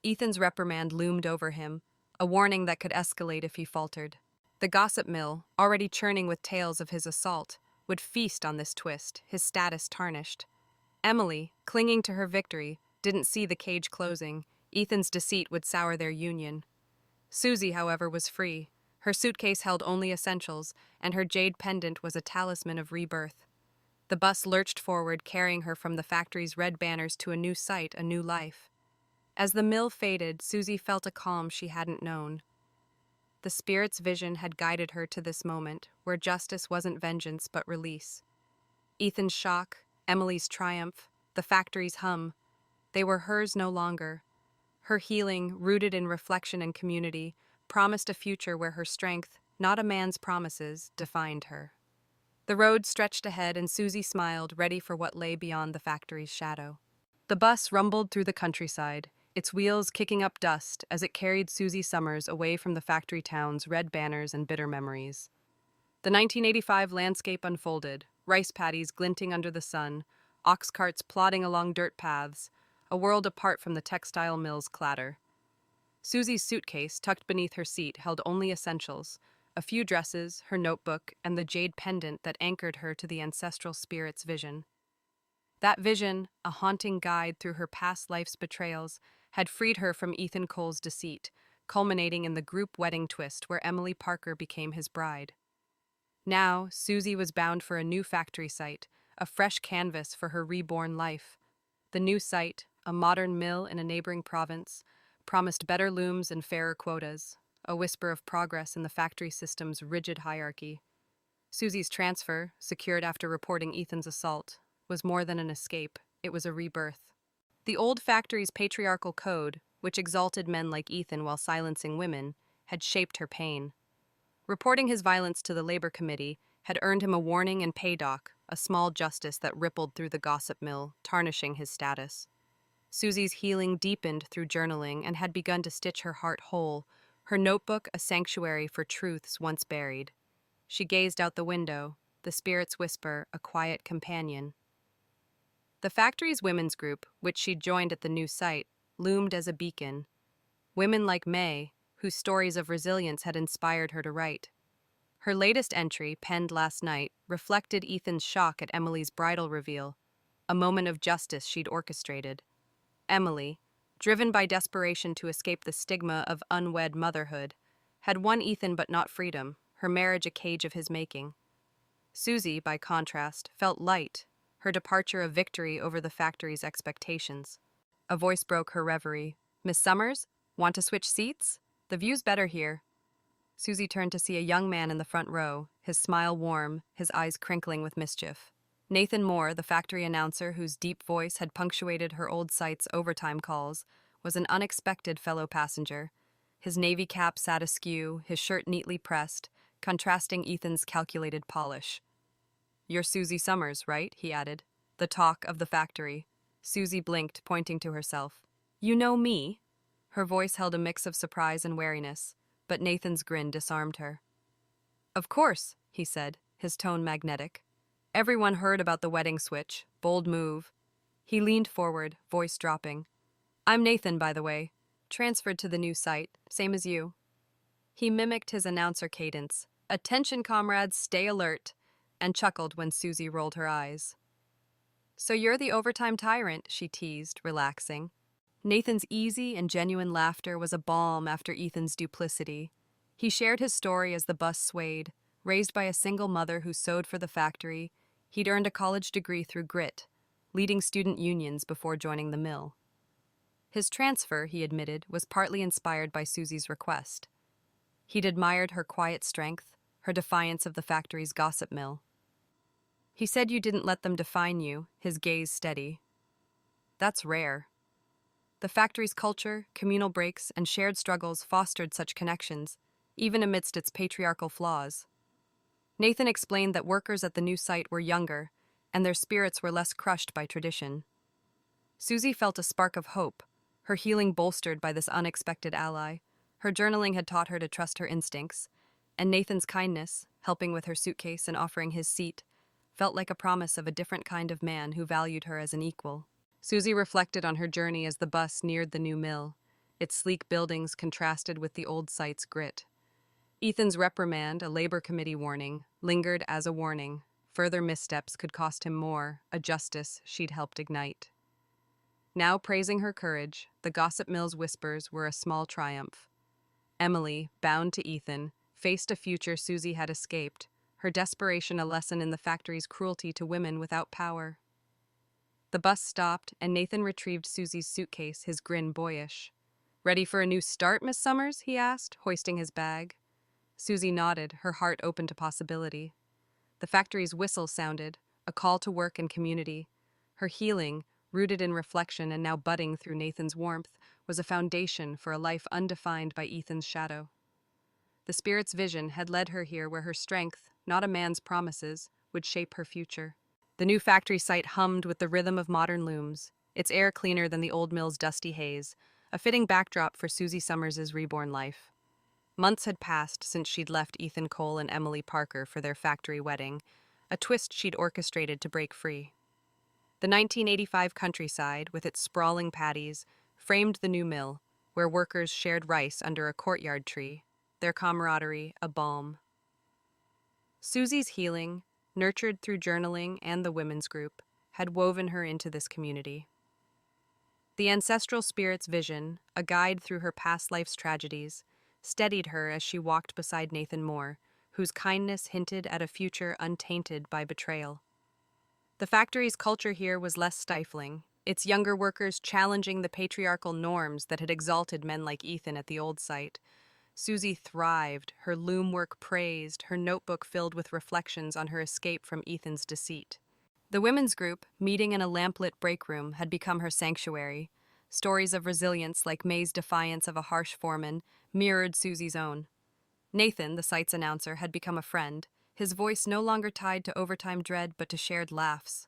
Ethan's reprimand loomed over him, a warning that could escalate if he faltered. The gossip mill, already churning with tales of his assault, would feast on this twist, his status tarnished. Emily, clinging to her victory, didn't see the cage closing. Ethan's deceit would sour their union. Susie, however, was free. Her suitcase held only essentials, and her jade pendant was a talisman of rebirth. The bus lurched forward, carrying her from the factory's red banners to a new site, a new life. As the mill faded, Susie felt a calm she hadn't known. The spirit's vision had guided her to this moment, where justice wasn't vengeance but release. Ethan's shock, Emily's triumph, the factory's hum. They were hers no longer. Her healing, rooted in reflection and community, promised a future where her strength, not a man's promises, defined her. The road stretched ahead, and Susie smiled, ready for what lay beyond the factory's shadow. The bus rumbled through the countryside, its wheels kicking up dust as it carried Susie Summers away from the factory town's red banners and bitter memories. The 1985 landscape unfolded, rice paddies glinting under the sun, ox carts plodding along dirt paths, a world apart from the textile mill's clatter. Susie's suitcase, tucked beneath her seat, held only essentials, a few dresses, her notebook, and the jade pendant that anchored her to the ancestral spirit's vision. That vision, a haunting guide through her past life's betrayals, had freed her from Ethan Cole's deceit, culminating in the group wedding twist where Emily Parker became his bride. Now, Susie was bound for a new factory site, a fresh canvas for her reborn life. The new site, a modern mill in a neighboring province, promised better looms and fairer quotas, a whisper of progress in the factory system's rigid hierarchy. Susie's transfer, secured after reporting Ethan's assault, was more than an escape, it was a rebirth. The old factory's patriarchal code, which exalted men like Ethan while silencing women, had shaped her pain. Reporting his violence to the labor committee had earned him a warning and pay dock, a small justice that rippled through the gossip mill, tarnishing his status. Susie's healing deepened through journaling and had begun to stitch her heart whole, her notebook a sanctuary for truths once buried. She gazed out the window, the spirit's whisper a quiet companion. The factory's women's group, which she'd joined at the new site, loomed as a beacon. Women like May, whose stories of resilience had inspired her to write. Her latest entry, penned last night, reflected Ethan's shock at Emily's bridal reveal, a moment of justice she'd orchestrated. Emily, driven by desperation to escape the stigma of unwed motherhood, had won Ethan but not freedom, her marriage a cage of his making. Susie, by contrast, felt light, her departure a victory over the factory's expectations. A voice broke her reverie. "Miss Summers? Want to switch seats? The view's better here." Susie turned to see a young man in the front row, his smile warm, his eyes crinkling with mischief. Nathan Moore, the factory announcer whose deep voice had punctuated her old site's overtime calls, was an unexpected fellow passenger. His navy cap sat askew, his shirt neatly pressed, contrasting Ethan's calculated polish. "You're Susie Summers, right?" he added. "The talk of the factory." Susie blinked, pointing to herself. "You know me?" Her voice held a mix of surprise and wariness, but Nathan's grin disarmed her. "Of course," he said, his tone magnetic. "Everyone heard about the wedding switch. Bold move." He leaned forward, voice dropping. "I'm Nathan, by the way. Transferred to the new site, same as you." He mimicked his announcer cadence. "Attention, comrades, stay alert," and chuckled when Susie rolled her eyes. "So you're the overtime tyrant," she teased, relaxing. Nathan's easy and genuine laughter was a balm after Ethan's duplicity. He shared his story as the bus swayed. Raised by a single mother who sewed for the factory, he'd earned a college degree through grit, leading student unions before joining the mill. His transfer, he admitted, was partly inspired by Susie's request. He'd admired her quiet strength, her defiance of the factory's gossip mill. "He said you didn't let them define you," his gaze steady. "That's rare." The factory's culture, communal breaks, and shared struggles fostered such connections, even amidst its patriarchal flaws. Nathan explained that workers at the new site were younger, and their spirits were less crushed by tradition. Susie felt a spark of hope, her healing bolstered by this unexpected ally. Her journaling had taught her to trust her instincts, and Nathan's kindness, helping with her suitcase and offering his seat, felt like a promise of a different kind of man who valued her as an equal. Susie reflected on her journey as the bus neared the new mill. Its sleek buildings contrasted with the old site's grit. Ethan's reprimand, a labor committee warning, lingered as a warning. Further missteps could cost him more, a justice she'd helped ignite. Now praising her courage, the gossip mill's whispers were a small triumph. Emily, bound to Ethan, faced a future Susie had escaped, her desperation a lesson in the factory's cruelty to women without power. The bus stopped, and Nathan retrieved Susie's suitcase, his grin boyish. "Ready for a new start, Miss Summers?" he asked, hoisting his bag. Susie nodded, her heart open to possibility. The factory's whistle sounded, a call to work and community. Her healing, rooted in reflection and now budding through Nathan's warmth, was a foundation for a life undefined by Ethan's shadow. The spirit's vision had led her here where her strength, not a man's promises, would shape her future. The new factory site hummed with the rhythm of modern looms, its air cleaner than the old mill's dusty haze, a fitting backdrop for Susie Summers' reborn life. Months had passed since she'd left Ethan Cole and Emily Parker for their factory wedding, a twist she'd orchestrated to break free. The 1985 countryside, with its sprawling paddies, framed the new mill, where workers shared rice under a courtyard tree, their camaraderie a balm. Susie's healing, nurtured through journaling and the women's group, had woven her into this community. The ancestral spirit's vision, a guide through her past life's tragedies, steadied her as she walked beside Nathan Moore, whose kindness hinted at a future untainted by betrayal. The factory's culture here was less stifling, its younger workers challenging the patriarchal norms that had exalted men like Ethan at the old site. Susie thrived, her loom work praised, her notebook filled with reflections on her escape from Ethan's deceit. The women's group, meeting in a lamplit break room, had become her sanctuary. Stories of resilience, like May's defiance of a harsh foreman, mirrored Susie's own. Nathan, the site's announcer, had become a friend, his voice no longer tied to overtime dread but to shared laughs.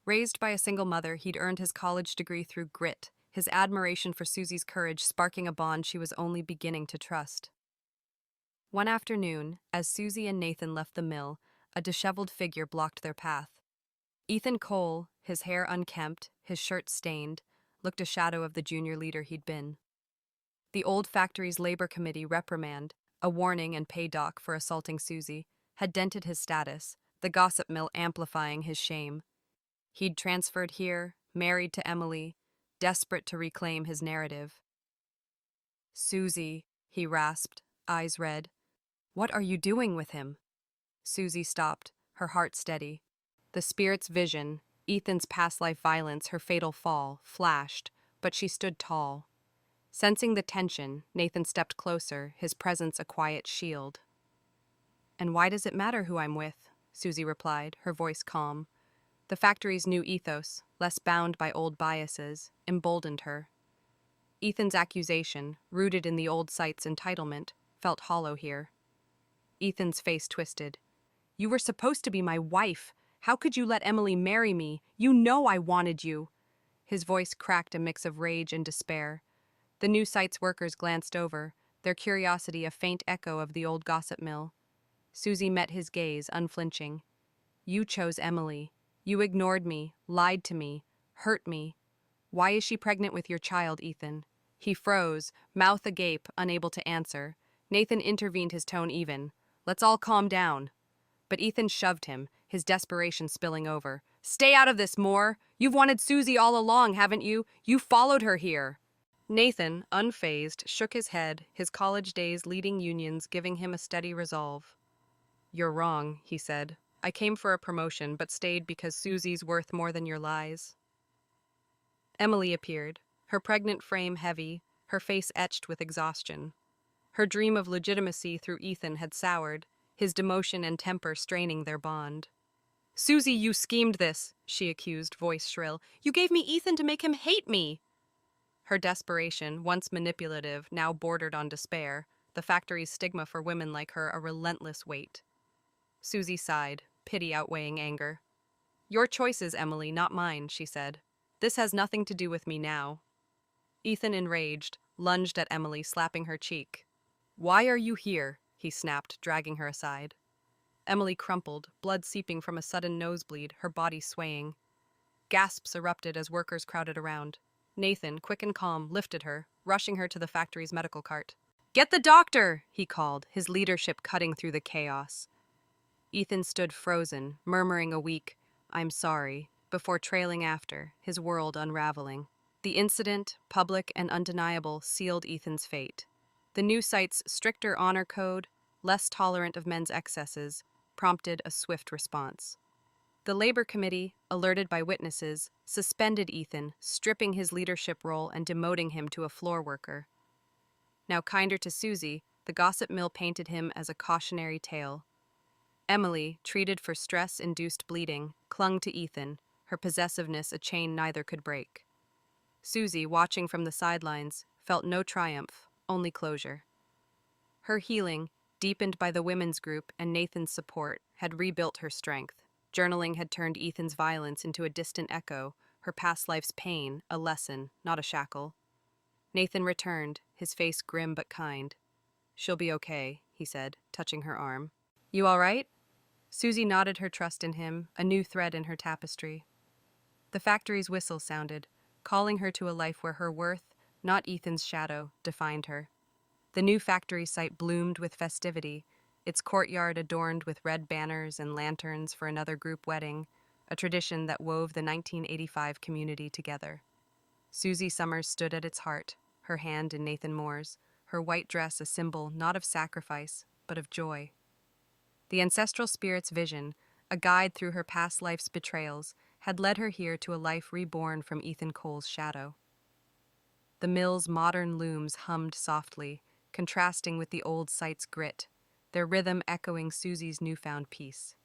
Raised by a single mother, he'd earned his college degree through grit, his admiration for Susie's courage sparking a bond she was only beginning to trust. One afternoon, as Susie and Nathan left the mill, a disheveled figure blocked their path. Ethan Cole, his hair unkempt, his shirt stained, looked a shadow of the junior leader he'd been. The old factory's labor committee reprimand, a warning and pay dock for assaulting Susie, had dented his status, the gossip mill amplifying his shame. He'd transferred here, married to Emily, desperate to reclaim his narrative. "Susie," he rasped, eyes red. "What are you doing with him?" Susie stopped, her heart steady. The spirit's vision, Ethan's past life violence, her fatal fall, flashed, but she stood tall. Sensing the tension, Nathan stepped closer, his presence a quiet shield. "And why does it matter who I'm with?" Susie replied, her voice calm. The factory's new ethos, less bound by old biases, emboldened her. Ethan's accusation, rooted in the old site's entitlement, felt hollow here. Ethan's face twisted. "You were supposed to be my wife. How could you let Emily marry me? You know I wanted you." His voice cracked a mix of rage and despair. The new site's workers glanced over, their curiosity a faint echo of the old gossip mill. Susie met his gaze, unflinching. "You chose Emily. You ignored me, lied to me, hurt me. Why is she pregnant with your child, Ethan?" He froze, mouth agape, unable to answer. Nathan intervened, his tone even. "Let's all calm down." But Ethan shoved him, his desperation spilling over. "Stay out of this, Moore. You've wanted Susie all along, haven't you? You followed her here." Nathan, unfazed, shook his head, his college days leading unions giving him a steady resolve. "You're wrong," he said. "I came for a promotion, but stayed because Susie's worth more than your lies." Emily appeared, her pregnant frame heavy, her face etched with exhaustion. Her dream of legitimacy through Ethan had soured, his demotion and temper straining their bond. "Susie, you schemed this," she accused, voice shrill. "You gave me Ethan to make him hate me." Her desperation, once manipulative, now bordered on despair, the factory's stigma for women like her a relentless weight. Susie sighed, pity outweighing anger. "Your choices, Emily, not mine," she said. "This has nothing to do with me now." Ethan, enraged, lunged at Emily, slapping her cheek. "Why are you here?" he snapped, dragging her aside. Emily crumpled, blood seeping from a sudden nosebleed, her body swaying. Gasps erupted as workers crowded around. Nathan, quick and calm, lifted her, rushing her to the factory's medical cart. "Get the doctor!" he called, his leadership cutting through the chaos. Ethan stood frozen, murmuring a weak, "I'm sorry," before trailing after, his world unraveling. The incident, public and undeniable, sealed Ethan's fate. The new site's stricter honor code, less tolerant of men's excesses, prompted a swift response. The labor committee, alerted by witnesses, suspended Ethan, stripping his leadership role and demoting him to a floor worker. Now kinder to Susie, the gossip mill painted him as a cautionary tale. Emily, treated for stress-induced bleeding, clung to Ethan, her possessiveness a chain neither could break. Susie, watching from the sidelines, felt no triumph, only closure. Her healing, deepened by the women's group and Nathan's support, had rebuilt her strength. Journaling had turned Ethan's violence into a distant echo, her past life's pain a lesson, not a shackle. Nathan returned, his face grim but kind. "She'll be okay," he said, touching her arm. "You all right?" Susie nodded her trust in him, a new thread in her tapestry. The factory's whistle sounded, calling her to a life where her worth, not Ethan's shadow, defined her. The new factory site bloomed with festivity, its courtyard adorned with red banners and lanterns for another group wedding, a tradition that wove the 1985 community together. Susie Summers stood at its heart, her hand in Nathan Moore's, her white dress a symbol not of sacrifice, but of joy. The ancestral spirit's vision, a guide through her past life's betrayals, had led her here to a life reborn from Ethan Cole's shadow. The mill's modern looms hummed softly, contrasting with the old site's grit, their rhythm echoing Susie's newfound peace.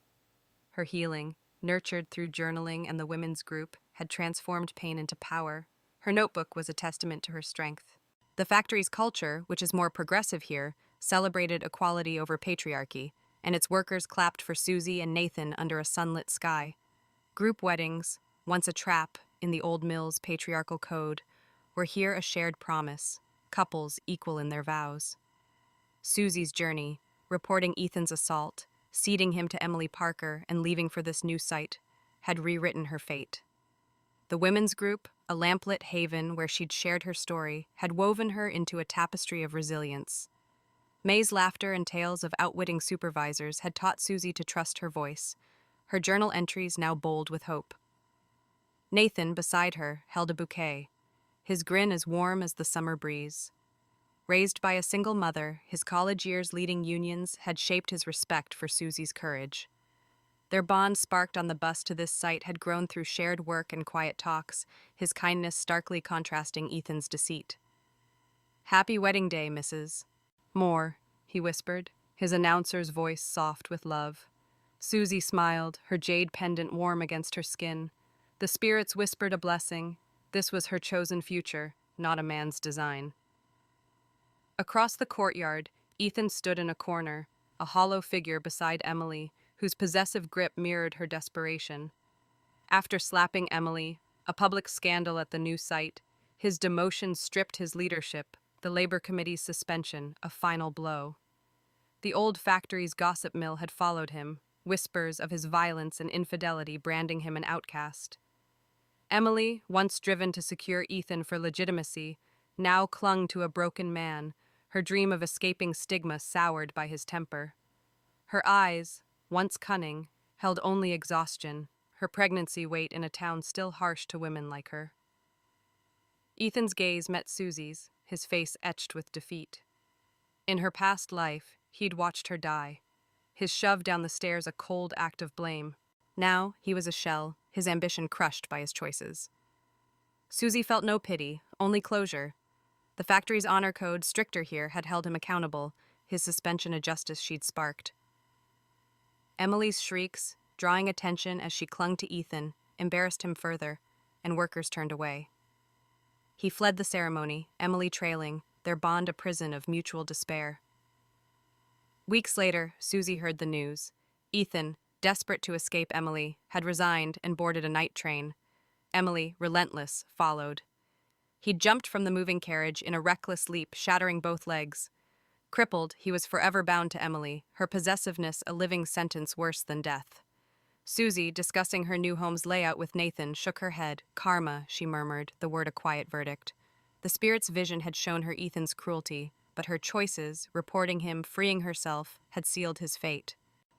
Her healing, nurtured through journaling and the women's group, had transformed pain into power. Her notebook was a testament to her strength. The factory's culture, which is more progressive here, celebrated equality over patriarchy, and its workers clapped for Susie and Nathan under a sunlit sky. Group weddings, once a trap in the old mill's patriarchal code, were here a shared promise, couples equal in their vows. Susie's journey, reporting Ethan's assault, ceding him to Emily Parker, and leaving for this new site, had rewritten her fate. The women's group, a lamplit haven where she'd shared her story, had woven her into a tapestry of resilience. May's laughter and tales of outwitting supervisors had taught Susie to trust her voice, her journal entries now bold with hope. Nathan, beside her, held a bouquet. his grin as warm as the summer breeze. Raised by a single mother, his college years leading unions had shaped his respect for Susie's courage. Their bond sparked on the bus to this site had grown through shared work and quiet talks, his kindness starkly contrasting Ethan's deceit. "Happy wedding day, Mrs. Moore," he whispered, his announcer's voice soft with love. Susie smiled, her jade pendant warm against her skin. The spirits whispered a blessing. This was her chosen future, not a man's design. Across the courtyard, Ethan stood in a corner, a hollow figure beside Emily, whose possessive grip mirrored her desperation. After slapping Emily, a public scandal at the new site, his demotion stripped his leadership, the labor committee's suspension, a final blow. The old factory's gossip mill had followed him, whispers of his violence and infidelity branding him an outcast. Emily, once driven to secure Ethan for legitimacy, now clung to a broken man, her dream of escaping stigma soured by his temper. Her eyes, once cunning, held only exhaustion, her pregnancy weight in a town still harsh to women like her. Ethan's gaze met Susie's, his face etched with defeat. In her past life, he'd watched her die, his shove down the stairs a cold act of blame. Now he was a shell, his ambition crushed by his choices. Susie felt no pity, only closure. The factory's honor code, stricter here, had held him accountable, his suspension a justice she'd sparked. Emily's shrieks, drawing attention as she clung to Ethan, embarrassed him further, and workers turned away. He fled the ceremony, Emily trailing, their bond a prison of mutual despair. Weeks later, Susie heard the news. Ethan, desperate to escape Emily, had resigned and boarded a night train. Emily, relentless, followed. He jumped from the moving carriage in a reckless leap, shattering both legs. Crippled, he was forever bound to Emily, her possessiveness a living sentence worse than death. Susie, discussing her new home's layout with Nathan, shook her head. "Karma," she murmured, the word a quiet verdict. The spirit's vision had shown her Ethan's cruelty, but her choices, reporting him, freeing herself, had sealed his fate.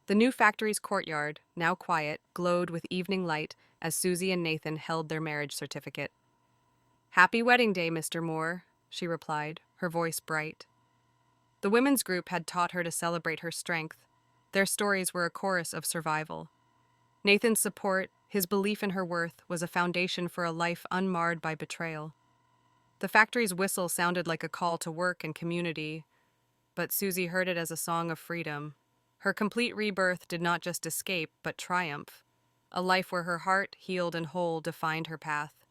The new factory's courtyard, now quiet, glowed with evening light as Susie and Nathan held their marriage certificate. "Happy wedding day, Mr. Moore," she replied, her voice bright. The women's group had taught her to celebrate her strength. Their stories were a chorus of survival. Nathan's support, his belief in her worth, was a foundation for a life unmarred by betrayal. The factory's whistle sounded like a call to work and community, but Susie heard it as a song of freedom. Her complete rebirth did not just escape, but triumph. A life where her heart, healed and whole, defined her path.